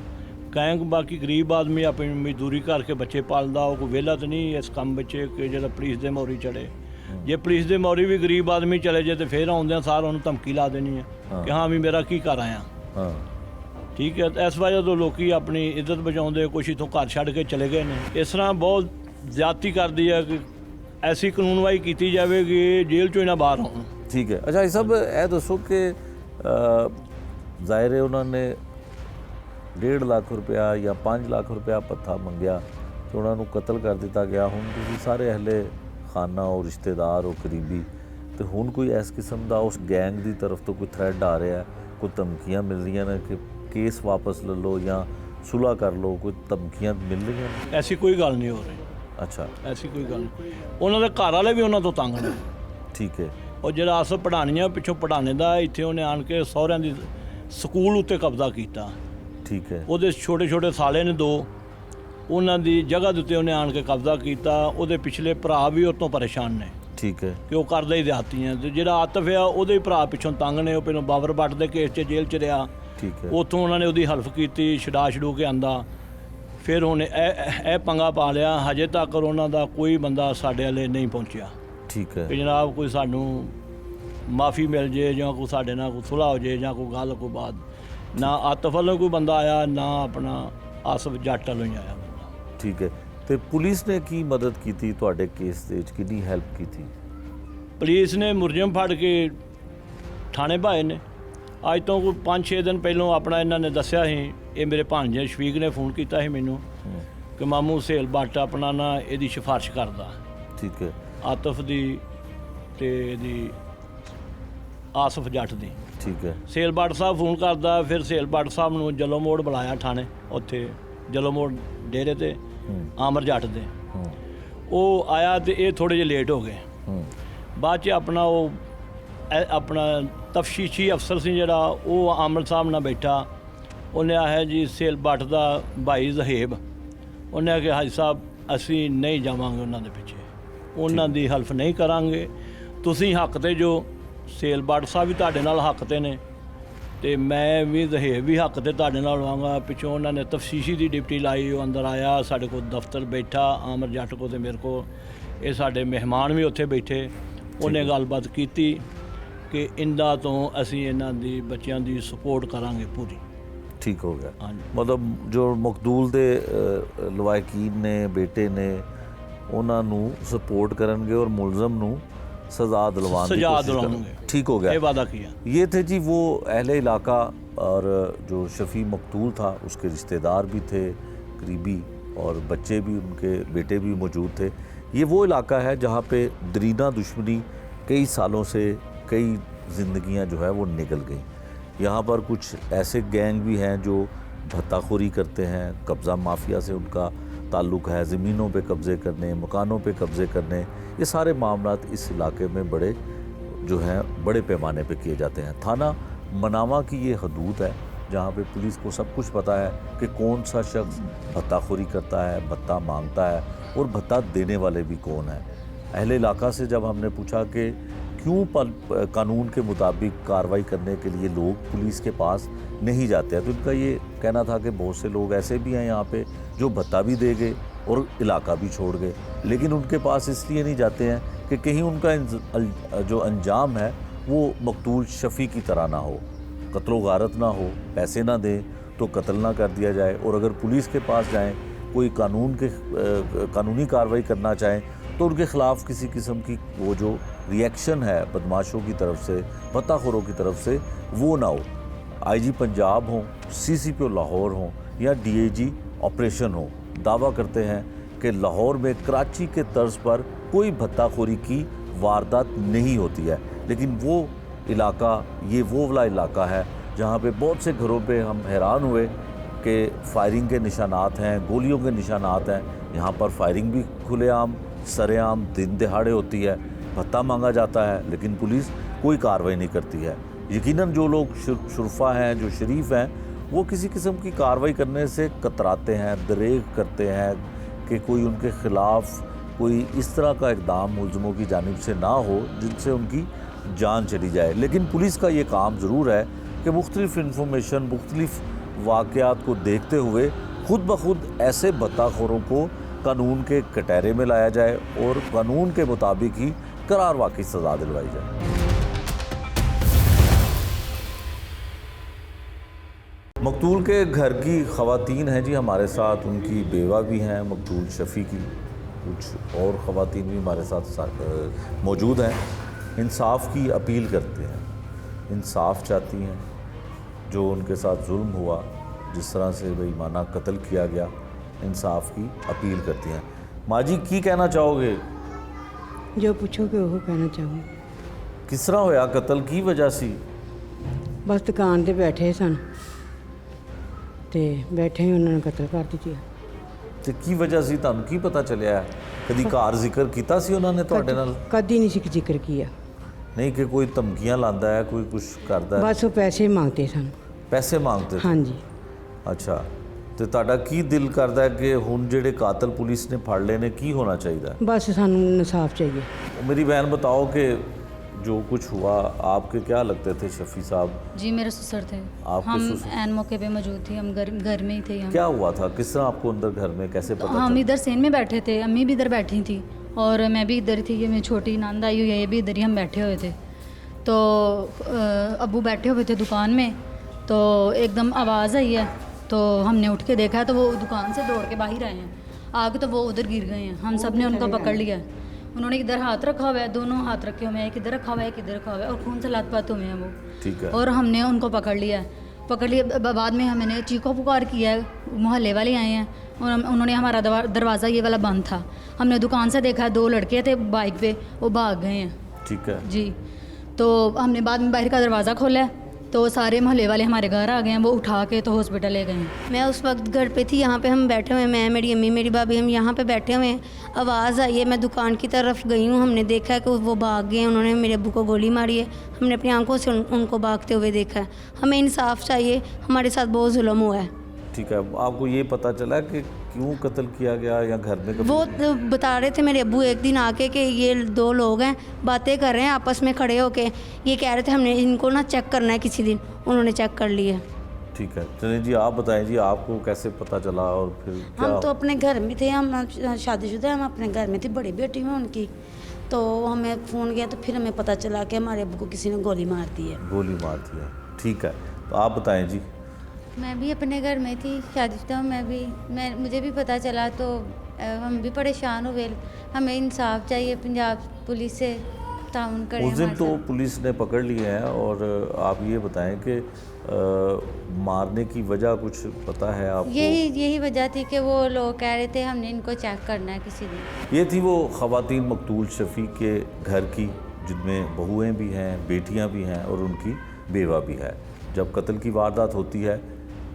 ਗੈਂਗ ਬਾਕੀ ਗਰੀਬ ਆਦਮੀ ਆਪਣੀ ਮਜ਼ਦੂਰੀ ਕਰਕੇ ਬੱਚੇ ਪਾਲਦਾ, ਉਹ ਕੋਈ ਵਿਹਲਾ ਤਾਂ ਨਹੀਂ ਇਸ ਕੰਮ ਵਿੱਚ ਕਿ ਜਿਹੜਾ ਪੁਲਿਸ ਦੇ ਮੌਰੀ ਚੜੇ। ਜੇ ਪੁਲਿਸ ਦੇ ਮੌਰੀ ਵੀ ਗਰੀਬ ਆਦਮੀ ਚਲੇ ਜੇ ਤੇ ਫਿਰ ਆਉਂਦਿਆਂ ਸਾਰ ਉਹਨੂੰ ਧਮਕੀ ਲਾ ਦੇਣੀ ਹੈ ਕਿ ਹਾਂ ਵੀ ਮੇਰਾ ਕੀ ਕਰ ਆਇਆ। ਹਾਂ ਠੀਕ ਹੈ। ਇਸ ਵਜ੍ਹਾ ਤੋਂ ਲੋਕੀ ਆਪਣੀ ਇੱਜ਼ਤ ਬਚਾਉਂਦੇ ਕੁਛ ਇੱਥੋਂ ਘਰ ਛੱਡ ਕੇ ਚਲੇ ਗਏ ਨੇ। ਇਸ ਤਰ੍ਹਾਂ ਬਹੁਤ ਜ਼ਿਆਦਤੀ ਕਰਦੀ ਹੈ ਕਿ ਐਸੀ ਕਾਨੂੰਨਵਾਈ ਕੀਤੀ ਜਾਵੇ ਕਿ ਜੇਲ੍ਹ 'ਚੋਂ ਹੀ ਨਾ ਬਾਹਰ ਆਉਣ। ਠੀਕ ਹੈ। ਅੱਛਾ ਇਹ ਸਭ ਇਹ ਦੱਸੋ ਕਿ ਜ਼ਾਹਿਰ ਹੈ ਉਹਨਾਂ ਨੇ 1.5 ਲੱਖ ਰੁਪਇਆ ਜਾਂ 5 ਲੱਖ ਰੁਪਇਆ ਭੱਥਾ ਮੰਗਿਆ ਤੇ ਉਹਨਾਂ ਨੂੰ ਕਤਲ ਕਰ ਦਿੱਤਾ ਗਿਆ। ਹੁਣ ਤੁਸੀਂ ਸਾਰੇ ਅਹਲੇ ਖਾਨਾ ਹੋ, ਰਿਸ਼ਤੇਦਾਰ ਹੋ, ਕਰੀਬੀ, ਤੇ ਹੁਣ ਕੋਈ ਇਸ ਕਿਸਮ ਦਾ ਉਸ ਗੈਂਗ ਦੀ ਤਰਫ ਤੋਂ ਕੋਈ ਥ੍ਰੈਟ ਆ ਰਿਹਾ, ਕੋਈ ਧਮਕੀਆਂ ਮਿਲ ਰਹੀਆਂ ਨੇ ਕਿ ਕੇਸ ਵਾਪਸ ਲੈ ਲਓ ਜਾਂ ਸੁਲ੍ਹਾ ਕਰ ਲਓ, ਕੋਈ ਧਮਕੀਆਂ ਮਿਲ ਰਹੀਆਂ ਨੇ? ਐਸੀ ਕੋਈ ਗੱਲ ਨਹੀਂ ਹੋ ਰਹੀ। ਅੱਛਾ। ਐਸੀ ਕੋਈ ਗੱਲ ਨਹੀਂ। ਉਹਨਾਂ ਦੇ ਘਰ ਵਾਲੇ ਵੀ ਉਹਨਾਂ ਤੋਂ ਤੰਗ ਨੇ। ਠੀਕ ਹੈ। ਉਹ ਜਿਹੜਾ ਆਸਫ ਪੜਾਣੀਆਂ ਪਿੱਛੋਂ ਪੜਾਣੇ ਦਾ ਇੱਥੇ ਉਹਨੇ ਆਣ ਕੇ ਸਹੁਰਿਆਂ ਦੀ ਸਕੂਲ ਉੱਤੇ ਕਬਜ਼ਾ ਕੀਤਾ। ਠੀਕ ਹੈ। ਉਹਦੇ ਛੋਟੇ ਛੋਟੇ ਸਾਲੇ ਨੇ 2, ਉਹਨਾਂ ਦੀ ਜਗ੍ਹਾ ਦੇ ਉੱਤੇ ਉਹਨੇ ਆਣ ਕੇ ਕਬਜ਼ਾ ਕੀਤਾ। ਉਹਦੇ ਪਿਛਲੇ ਭਰਾ ਵੀ ਉਹ ਤੋਂ ਪਰੇਸ਼ਾਨ ਨੇ। ਠੀਕ ਹੈ। ਕਿ ਉਹ ਕਰਦਾ ਹੀ ਦਿਹਾਤੀਆਂ। ਤੇ ਜਿਹੜਾ ਆਤਫ ਆ ਉਹਦੇ ਭਰਾ ਪਿੱਛੋਂ ਤੰਗ ਨੇ। ਉਹ ਪਹਿਲਾਂ ਬਾਬਰ ਭੱਟ ਦੇ ਕੇਸ 'ਚ ਜੇਲ੍ਹ 'ਚ ਰਿਹਾ। ਠੀਕ ਹੈ। ਉੱਥੋਂ ਉਹਨਾਂ ਨੇ ਉਹਦੀ ਹੈਲਪ ਕੀਤੀ, ਛੁਡਾ ਕੇ ਆਂਦਾ। ਫਿਰ ਹੁਣ ਇਹ ਪੰਗਾ ਪਾ ਲਿਆ। ਹਜੇ ਤੱਕ ਉਹਨਾਂ ਦਾ ਕੋਈ ਬੰਦਾ ਸਾਡੇ ਵਾਲੇ ਨਹੀਂ ਪਹੁੰਚਿਆ ਠੀਕ ਹੈ। ਕਿ ਜਨਾਬ ਕੋਈ ਸਾਨੂੰ ਮਾਫੀ ਮਿਲ ਜੇ ਜਾਂ ਕੋਈ ਸਾਡੇ ਨਾਲ ਕੋਈ ਸੁਲ੍ਹਾ ਹੋ ਜੇ ਜਾਂ ਕੋਈ ਗੱਲ ਕੋਈ ਬਾਤ। ਨਾ ਆਤਫ ਵੱਲੋਂ ਕੋਈ ਬੰਦਾ ਆਇਆ, ਨਾ ਆਪਣਾ ਆਸਫ ਜੱਟ ਵੱਲੋਂ ਹੀ ਆਇਆ ਬੰਦਾ। ਠੀਕ ਹੈ। ਤੇ ਪੁਲਿਸ ਨੇ ਕੀ ਮਦਦ ਕੀਤੀ ਤੁਹਾਡੇ ਕੇਸ ਦੇ ਵਿੱਚ, ਕਿੰਨੀ ਹੈਲਪ ਕੀਤੀ? ਪੁਲਿਸ ਨੇ ਮੁਲਜ਼ਮ ਫੜ ਕੇ ਥਾਣੇ ਭਾਏ ਨੇ। ਅੱਜ ਤੋਂ ਕੋਈ 5-6 ਦਿਨ ਪਹਿਲਾਂ ਆਪਣਾ ਇਹਨਾਂ ਨੇ ਦੱਸਿਆ ਸੀ, ਇਹ ਮੇਰੇ ਭਾਂਜੇ ਸ਼ਫੀਕ ਨੇ ਫੋਨ ਕੀਤਾ ਸੀ ਮੈਨੂੰ ਕਿ ਮਾਮੂ ਸੇਲ ਬੱਟ ਆਪਣਾ ਨਾ ਇਹਦੀ ਸਿਫਾਰਿਸ਼ ਕਰਦਾ। ਠੀਕ ਹੈ। ਆਤਫ ਦੀ ਤੇ ਇਹਦੀ ਆਸਫ ਜੱਟ ਦੀ। ਠੀਕ ਹੈ। ਸੇਲ ਬੱਟ ਸਾਹਿਬ ਫੋਨ ਕਰਦਾ, ਫਿਰ ਸੇਲ ਬੱਟ ਸਾਹਿਬ ਨੂੰ ਜਲੋ ਮੋੜ ਬੁਲਾਇਆ ਥਾਣੇ, ਉੱਥੇ ਜਲੋ ਮੋੜ ਡੇਰੇ ਤੇ ਆਮਰ ਜੱਟ ਦੇ। ਉਹ ਆਇਆ ਤੇ ਇਹ ਥੋੜ੍ਹੇ ਜਿਹੇ ਲੇਟ ਹੋ ਗਏ। ਬਾਅਦ 'ਚ ਆਪਣਾ ਉਹ ਆਪਣਾ ਤਫਤੀਸ਼ੀ ਅਫਸਰ ਸੀ ਜਿਹੜਾ, ਉਹ ਆਮਰ ਸਾਹਿਬ ਨਾਲ ਬੈਠਾ। ਉਹਨੇ ਆਇਆ ਜੀ ਸੇਲ ਬੱਟ ਦਾ ਭਾਈ ਜ਼ਹੇਬ, ਉਹਨੇ ਆਖਿਆ ਹਾਜੀ ਸਾਹਿਬ ਅਸੀਂ ਨਹੀਂ ਜਾਵਾਂਗੇ ਉਹਨਾਂ ਦੇ ਪਿੱਛੇ, ਉਹਨਾਂ ਦੀ ਹੈਲਪ ਨਹੀਂ ਕਰਾਂਗੇ, ਤੁਸੀਂ ਹੱਕ ਤੇ ਜੋ ਸੇਲ ਬੱਟ ਸਾਹਿਬ ਵੀ ਤੁਹਾਡੇ ਨਾਲ ਹੱਕ ਤੇ ਨੇ ਤੇ ਮੈਂ ਵੀ ਜ਼ਹੇਬ ਵੀ ਹੱਕ ਤੇ ਤੁਹਾਡੇ ਨਾਲ ਆਵਾਂਗਾ। ਪਿੱਛੋਂ ਉਹਨਾਂ ਨੇ ਤਫਤੀਸ਼ੀ ਦੀ ਡਿਊਟੀ ਲਾਈ, ਉਹ ਅੰਦਰ ਆਇਆ, ਸਾਡੇ ਕੋਲ ਦਫ਼ਤਰ ਬੈਠਾ ਆਮਰ ਜੱਟ ਕੋ ਤੇ ਮੇਰੇ ਕੋ, ਇਹ ਸਾਡੇ ਮਹਿਮਾਨ ਵੀ ਉੱਥੇ ਬੈਠੇ। ਉਹਨੇ ਗੱਲਬਾਤ ਕੀਤੀ ਕਿ ਇੰਦਾ ਤੋਂ ਅਸੀਂ ਇਹਨਾਂ ਦੀ ਬੱਚਿਆਂ ਦੀ ਸਪੋਰਟ ਕਰਾਂਗੇ ਪੂਰੀ। ਠੀਕ ਹੋ ਗਿਆ। ਹਾਂਜੀ। ਮਤਲਬ ਜੋ ਮਕਦੂਲ ਦੇ ਲਵਾਇਕੀਨ ਨੇ, ਬੇਟੇ ਨੇ, ਉਹਨਾਂ ਨੂੰ ਸਪੋर्ट ਕਰਨਗੇ और मुलजम ਨੂੰ सजा दिलवाने की कोशिश करेंगे। ठीक हो गया, ये वादा किया। ये थे जी वो अहले इलाका, और जो शफ़ी मकतूल था उसके रिश्तेदार भी थे करीबी, और बच्चे भी, उनके बेटे भी मौजूद थे। ये वो इलाका है जहाँ पे दरीना दुश्मनी कई सालों से, कई ज़िंदगियाँ जो है वो निकल गई। यहाँ पर कुछ ऐसे गैंग भी हैं जो भत्ताखोरी करते हैं, कब्ज़ा माफिया से उनका ताल्लुक़ है, ज़मीनों पे कब्ज़े करने, मकानों पे कब्ज़े करने, ये सारे मामलात इस इलाके में बड़े जो हैं बड़े पैमाने पे किए जाते हैं। थाना मनावा की ये हदूद है जहाँ पे पुलिस को सब कुछ पता है कि कौन सा शख्स भत्ताखोरी करता है, भत्ता मांगता है, और भत्ता देने वाले भी कौन है। अहले इलाका से जब हमने पूछा कि क्यों कानून के मुताबिक कार्रवाई करने के लिए लोग पुलिस के पास नहीं जाते हैं, तो इनका ये कहना था कि बहुत से लोग ऐसे भी हैं यहाँ पे जो भत्ता भी दे गए और इलाका भी छोड़ गए, लेकिन उनके पास इसलिए नहीं जाते हैं कि कहीं उनका जो अंजाम है वो मकतूल शफ़ी की तरह ना हो, कत्ल गारत ना हो, पैसे ना दें तो कत्ल ना कर दिया जाए, और अगर पुलिस के पास जाएं, कोई कानूनी कार्रवाई करना चाहें तो उनके ख़िलाफ़ किसी किस्म की वो जो रिएक्शन है बदमाशों की तरफ से, भत्ताखोरों की तरफ से, वो ना हो। IG पंजाब हों, CCPO लाहौर हों या DIG ऑपरेशन हो, दावा करते हैं कि लाहौर में कराची के तर्ज पर कोई भत्ताखोरी की वारदात नहीं होती है, लेकिन वो इलाका, ये वो वाला इलाका है जहाँ पे बहुत से घरों पे हम हैरान हुए कि फायरिंग के निशानात हैं, गोलियों के निशानात हैं। यहाँ पर फायरिंग भी खुलेआम, सरेआम, दिन दिहाड़े होती है, भत्ता मांगा जाता है, लेकिन पुलिस कोई कार्रवाई नहीं करती है। यकीनन जो लोग शुरफा हैं, जो शरीफ हैं, वो किसी किस्म की कार्रवाई करने से कतराते हैं, दरेग करते हैं कि कोई उनके ख़िलाफ़ कोई इस तरह का इक़दाम मुलज़मों की जानिब से ना हो जिनसे उनकी जान चली जाए। लेकिन पुलिस का ये काम ज़रूर है कि मुख्तलिफ़ इन्फॉर्मेशन, मुख्तलिफ़ वाक़यात को देखते हुए खुद ब खुद ऐसे भत्ताखोरों को कानून के कटहरे में लाया जाए और कानून के मुताबिक ही करार वाक़ई सज़ा दिलवाई जाए। मकतूल के घर की ख़वातीन हैं जी हमारे साथ, उनकी बेवा भी हैं मकतूल शफ़ी की, कुछ और ख़वातीन भी हमारे साथ मौजूद हैं। इंसाफ की अपील करते हैं, इंसाफ चाहती हैं, जो उनके साथ जुल्म हुआ, जिस तरह से बेईमाना कत्ल किया गया, इंसाफ की अपील करती हैं। माँ जी की कहना चाहोगे? जो पूछोगे वो कहना चाहूँ। किस तरह होया कत्ल, की वजह सी? बस दुकान ते बैठे सन ਤੇ ਬੈਠੇ ਹੀ ਉਹਨਾਂ ਨੇ ਕਤਲ ਕਰ ਦਿੱਤਾ। ਤੇ ਕੀ ਵਜ੍ਹਾ ਸੀ, ਤੁਹਾਨੂੰ ਕੀ ਪਤਾ ਚੱਲਿਆ? ਕਦੀ ਘਰ ਜ਼ਿਕਰ ਕੀਤਾ ਸੀ ਉਹਨਾਂ ਨੇ ਤੁਹਾਡੇ ਨਾਲ? ਕਦੀ ਨਹੀਂ ਸੀ ਜ਼ਿਕਰ ਕੀਤਾ। ਨਹੀਂ ਕਿ ਕੋਈ ਧਮਕੀਆਂ ਲਾਉਂਦਾ ਹੈ, ਕੋਈ ਕੁਝ ਕਰਦਾ ਹੈ? ਬਸ ਉਹ ਪੈਸੇ ਮੰਗਤੇ ਸਨ। ਪੈਸੇ ਮੰਗਤੇ? ਹਾਂਜੀ। ਅੱਛਾ, ਤੇ ਤੁਹਾਡਾ ਕੀ ਦਿਲ ਕਰਦਾ ਹੈ ਕਿ ਹੁਣ ਜਿਹੜੇ ਕਾਤਲ ਪੁਲਿਸ ਨੇ ਫੜ ਲਏ ਨੇ, ਕੀ ਹੋਣਾ ਚਾਹੀਦਾ? बस सानू इंसाफ चाहिए। मेरी बहन बताओ कि जो कुछ हुआ, आपके क्या लगते थे शफ़ी साहब? जी मेरे ससुर थे। आपके हम ससुर? एन मौके पे मौजूद थी, हम घर में ही थे। हम क्या हुआ था, किस तरह आपको अंदर घर में कैसे पता हम चला? इधर सेन में बैठे थे, अम्मी भी इधर बैठी थी और मैं भी इधर थी। ये मेरी छोटी नंद आई हुई है, ये भी इधर ही हम बैठे हुए थे। तो अब्बू बैठे हुए थे दुकान में, तो एकदम आवाज़ आई है तो हमने उठ के देखा तो वो दुकान से दौड़ के बाहर आए हैं, आगे तो वो उधर गिर गए हैं। हम सब ने उनको पकड़ लिया। उन्होंने इधर हाथ रखा हुआ है, दोनों हाथ रखे हुए हैं, एक इधर रखा हुआ है, एक इधर रखा हुआ है, और खून से लथपथ हुए हैं वो। ठीक है। और हमने उनको पकड़ लिया। बाद में हमने चीखो पुकार किया है, मोहल्ले वाले आए हैं और उन्होंने हमारा दरवाज़ा ये वाला बंद था। हमने दुकान से देखा 2 लड़के थे बाइक पे, वो भाग गए हैं। ठीक है जी। तो हमने बाद में बाहर का दरवाज़ा खोला है तो सारे मोहल्ले वाले हमारे घर आ गए हैं, वो उठा के तो हॉस्पिटल ले गए हैं। मैं उस वक्त घर पे थी, यहाँ पे हम बैठे हुए हैं, मैं, मेरी अम्मी, मेरी भाभी, हम यहाँ पे बैठे हुए हैं। आवाज़ आई है, मैं दुकान की तरफ गई हूँ, हमने देखा है कि वो भाग गए हैं, उन्होंने मेरे अब्बू को गोली मारी है। हमने अपनी आंखों से उनको भागते हुए देखा है। हमें इंसाफ चाहिए, हमारे साथ बहुत जुल्म हुआ है। ठीक है। आपको ये पता चला कि क्यों कत्ल किया गया या घर में कभी? वो बता रहे थे मेरे अब्बू एक दिन आके कि ये 2 लोग हैं, बातें कर रहे हैं आपस में खड़े होके, ये कह रहे थे हमने इनको ना चेक करना है किसी दिन। उन्होंने चेक कर लिया। ठीक है। चलिए जी, आप बताएं जी, आपको कैसे पता चला और फिर क्या? हम तो अपने घर में थे, हम शादीशुदा, हम अपने घर में थे, बड़ी बेटी में उनकी। तो हमें फ़ोन किया तो फिर हमें पता चला कि हमारे अब्बू को किसी ने गोली मार दी है। गोली मार दी है। ठीक है। तो आप बताएं जी। मैं भी अपने घर में थी, शादीशुदा, मुझे भी पता चला तो हम भी परेशान हुए। हमें इंसाफ चाहिए, पंजाब पुलिस से ताउन करें। उस दिन हमारे तो साथ। पुलिस ने पकड़ लिए हैं, और आप ये बताएं कि मारने की वजह कुछ पता है आपको? यही वजह थी कि वो लोग कह रहे थे हमने इनको चेक करना है किसी दिन। ये थी वो ख़वातीन मकतूल शफ़ी के घर की, जिनमें बहुएँ भी हैं, बेटियाँ भी हैं और उनकी बेवा भी है। जब कत्ल की वारदात होती है,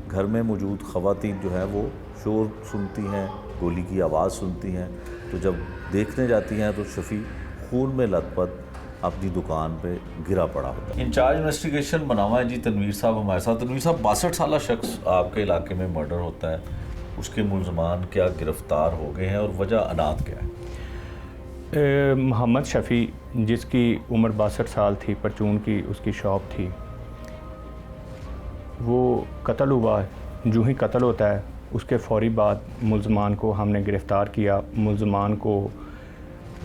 घर में मौजूद ख़वातीन जो हैं वो शोर सुनती हैं, गोली की आवाज़ सुनती हैं, तो जब देखने जाती हैं तो शफ़ी खून में लथपथ अपनी दुकान पे गिरा पड़ा होता है। इंचार्ज इन्वेस्टिगेशन मनावा है जी तनवीर साहब हमारे साथ। तनवीर साहब, 62 साल शख्स आपके इलाके में मर्डर होता है, उसके मुलजमान क्या गिरफ़्तार हो गए हैं और वजह अनात क्या है? मोहम्मद शफ़ी, जिसकी उम्र 62 साल थी, परचून की उसकी शॉप थी, वो कत्ल हुआ। जो ही कत्ल होता है उसके फ़ौरी बाद मुलजमान को हमने गिरफ़्तार किया। मुलजमान को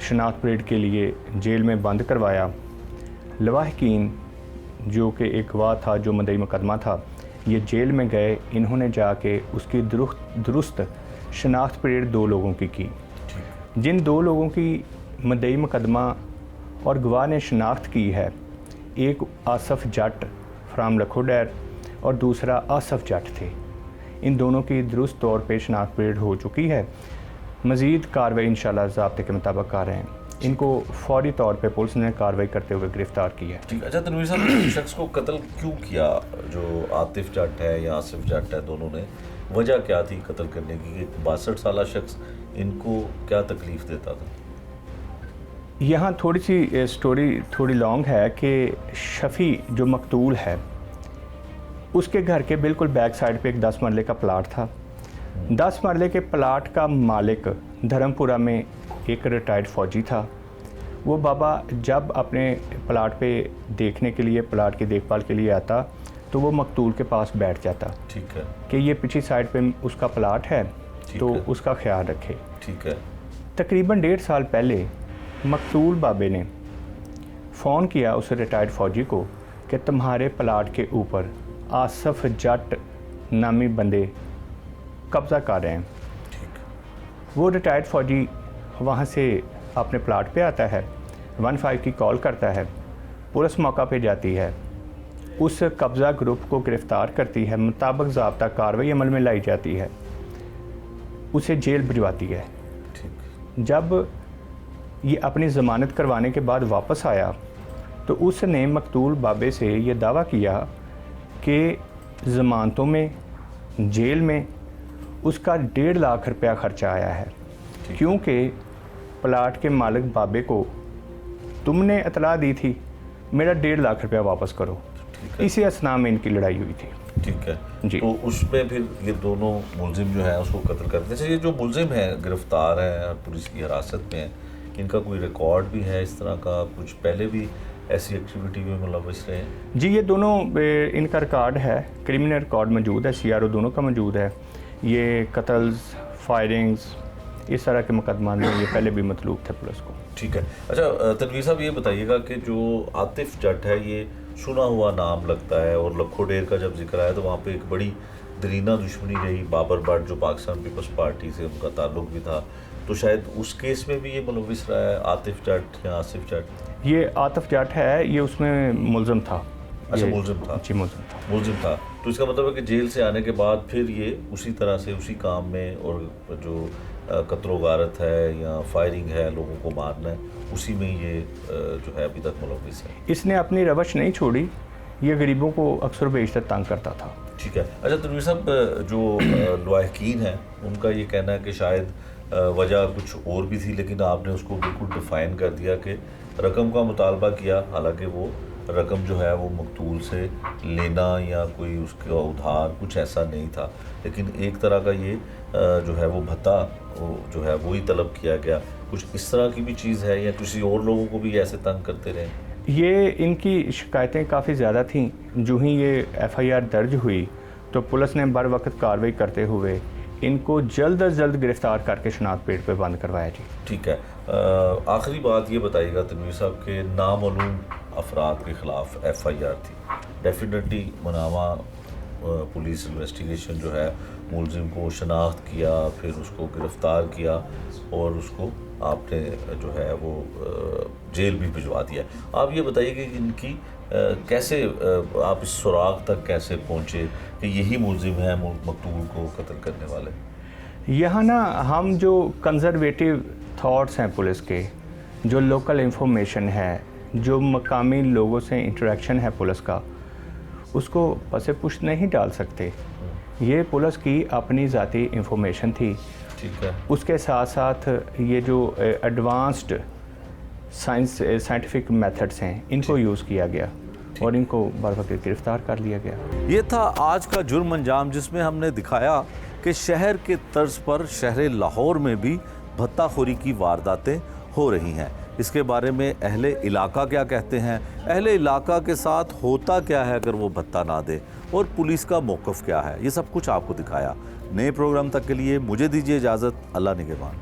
शनाख्त परेड के लिए जेल में बंद करवाया। लवाहकीन जो कि एक गवाह था, जो मदई मुकदमा था, ये जेल में गए। इन्होंने जाके उसकी दुरुस्त शनाख्त परेड 2 लोगों की जिन 2 लोगों की मदई मुकदमा और गवाह ने शनाख्त की है, एक आसफ़ जट फ्राम लखोडैर और दूसरा आसफ़ जट थे। इन दोनों की दुरुस्त तौर पे शनाख्त परेड हो चुकी है। मज़ीद कार्रवाई इंशाल्लाह ज़ाब्ते के मुताबिक कर रहे हैं। इनको फौरी तौर पे पुलिस ने कार्रवाई करते हुए गिरफ़्तार किया है। ठीक। अच्छा तनवीर साहब, शख्स को कत्ल क्यों किया? जो आतिफ जट है या आसिफ जट है, दोनों ने वजह क्या थी कत्ल करने की? 62 साल शख्स, इनको क्या तकलीफ़ देता था? यहाँ थोड़ी सी स्टोरी थोड़ी लॉन्ग है कि शफ़ी जो मकतूल है, उसके घर के बिल्कुल बैक साइड पे एक 10 मरले का प्लाट था। 10 मरले के प्लाट का मालिक धर्मपुरा में एक रिटायर्ड फ़ौजी था। वो बाबा जब अपने प्लाट पे देखने के लिए, प्लाट की देखभाल के लिए आता, तो वो मकतूल के पास बैठ जाता। ठीक है। कि ये पिछली साइड पे उसका प्लाट है, तो उसका ख्याल रखे। ठीक है। तकरीबन 1.5 साल पहले मकतूल बाबे ने फ़ोन किया उस रिटायर्ड फ़ौजी को कि तुम्हारे प्लाट के ऊपर आसफ़ जट नामी बंदे कब्ज़ा कर रहे हैं। वो रिटायर्ड फ़ौजी वहाँ से अपने प्लाट पे आता है, 15 की कॉल करता है, पुलिस मौका पे जाती है, उस कब्ज़ा ग्रुप को गिरफ़्तार करती है, मुताबिक ज़ाब्ता कार्रवाई अमल में लाई जाती है, उसे जेल भिजवाती है। जब ये अपनी ज़मानत करवाने के बाद वापस आया तो उसने मकतूल बाबे से ये दावा किया कि ज़मानतों में, जेल में उसका 1.5 लाख रुपया ख़र्चा आया है, क्योंकि प्लाट के मालिक बाबे को तुमने इतला दी थी मेरा 1.5 लाख रुपया वापस करो। इसी असना में इनकी लड़ाई हुई थी। ठीक है जी। तो उसमें फिर ये दोनों मुलजिम जो है उसको कत्ल कर दिया। ये जो मुलजिम है गिरफ्तार है, पुलिस की हिरासत में है, इनका कोई रिकॉर्ड भी है इस तरह का? कुछ पहले भी ऐसी एक्टिविटी में मुलव्वस रहे? जी, ये दोनों इनका रिकॉर्ड है, क्रिमिनल रिकॉर्ड मौजूद है, CRO दोनों का मौजूद है। ये कत्ल्स, फायरिंग्स, इस तरह के मुकदमा में ये पहले भी मतलूब थे पुलिस को। ठीक है। अच्छा तनवीर साहब, ये बताइएगा कि जो आतिफ जट है, ये सुना हुआ नाम लगता है, और लखोडेर का जब जिक्र आया तो वहाँ पे एक बड़ी दरीना दुश्मनी रही, बाबर भट्ट जो पाकिस्तान पीपल्स पार्टी से उनका ताल्लुक भी था, तो शायद उस केस में भी ये मुलविस रहा है आतिफ जट या आसिफ जट? ये आतिफ जट है, ये उसमें मुलजिम था। अच्छा, मुलजिम था जी, मुलजिम था। तो इसका मतलब है कि जेल से आने के बाद फिर ये उसी तरह से उसी काम में, और जो कत्ल गारत है या फायरिंग है, लोगों को मारना है, उसी में ये जो है अभी तक मुलविस है। इसने अपनी रवश नहीं छोड़ी, ये गरीबों को अक्सर बेशतर तंग करता था। ठीक है। अच्छा तनवीर साहब, जो लवाहकीन हैं उनका ये कहना है कि शायद वजह कुछ और भी थी, लेकिन आपने उसको बिल्कुल डिफाइन कर दिया कि रकम का मुतालबा किया, हालांकि वो रकम जो है वो मकतूल से लेना या कोई उसका उधार कुछ ऐसा नहीं था, लेकिन एक तरह का ये जो है वो भत्ता जो है वही तलब किया गया। कुछ इस तरह की भी चीज़ है या किसी और लोगों को भी ऐसे तंग करते रहे? ये इनकी शिकायतें काफ़ी ज़्यादा थीं। जो ही ये एफआईआर दर्ज हुई तो पुलिस ने बर वक्त कार्रवाई करते हुए इनको जल्द अज जल्द गिरफ्तार करके शनाख्त पेड़ पे बंद करवाया जी। ठीक है। आखिरी बात ये बताइएगा तनवीर साहब के नामालूम अफराद के ख़िलाफ़ एफआईआर थी, डेफिनेटली मनावा पुलिस इन्वेस्टिगेशन जो है मुलजिम को शनाख्त किया, फिर उसको गिरफ़्तार किया और उसको आपने जो है वो जेल भी भिजवा दिया। आप ये बताइए कि इनकी कैसे आप इस सुराग तक कैसे पहुँचे कि यही मुलजिम है मकतूल को कत्ल करने वाले? यहाँ ना हम जो कंज़र्वेटिव थॉट्स हैं पुलिस के, जो लोकल इंफॉर्मेशन है, जो मकामी लोगों से इंटरेक्शन है पुलिस का, उसको पसे पुष्ट नहीं डाल सकते। ये पुलिस की अपनी ज़ाती इंफॉर्मेशन थी। ठीक है। उसके साथ साथ ये जो एडवांस्ड साइंटिफिक मेथड्स हैं, इनको यूज़ किया गया और इनको बरवक्त गिरफ्तार कर लिया गया। ये था आज का जुर्म अंजाम, जिसमें हमने दिखाया कि शहर के तर्ज पर शहर लाहौर में भी भत्ताखोरी की वारदातें हो रही हैं। इसके बारे में अहले इलाका क्या कहते हैं, अहले इलाका के साथ होता क्या है अगर वो भत्ता ना दे, और पुलिस का मौक़िफ़ क्या है, ये सब कुछ आपको दिखाया। नए प्रोग्राम तक के लिए मुझे दीजिए इजाज़त। अल्लाह निगहबान।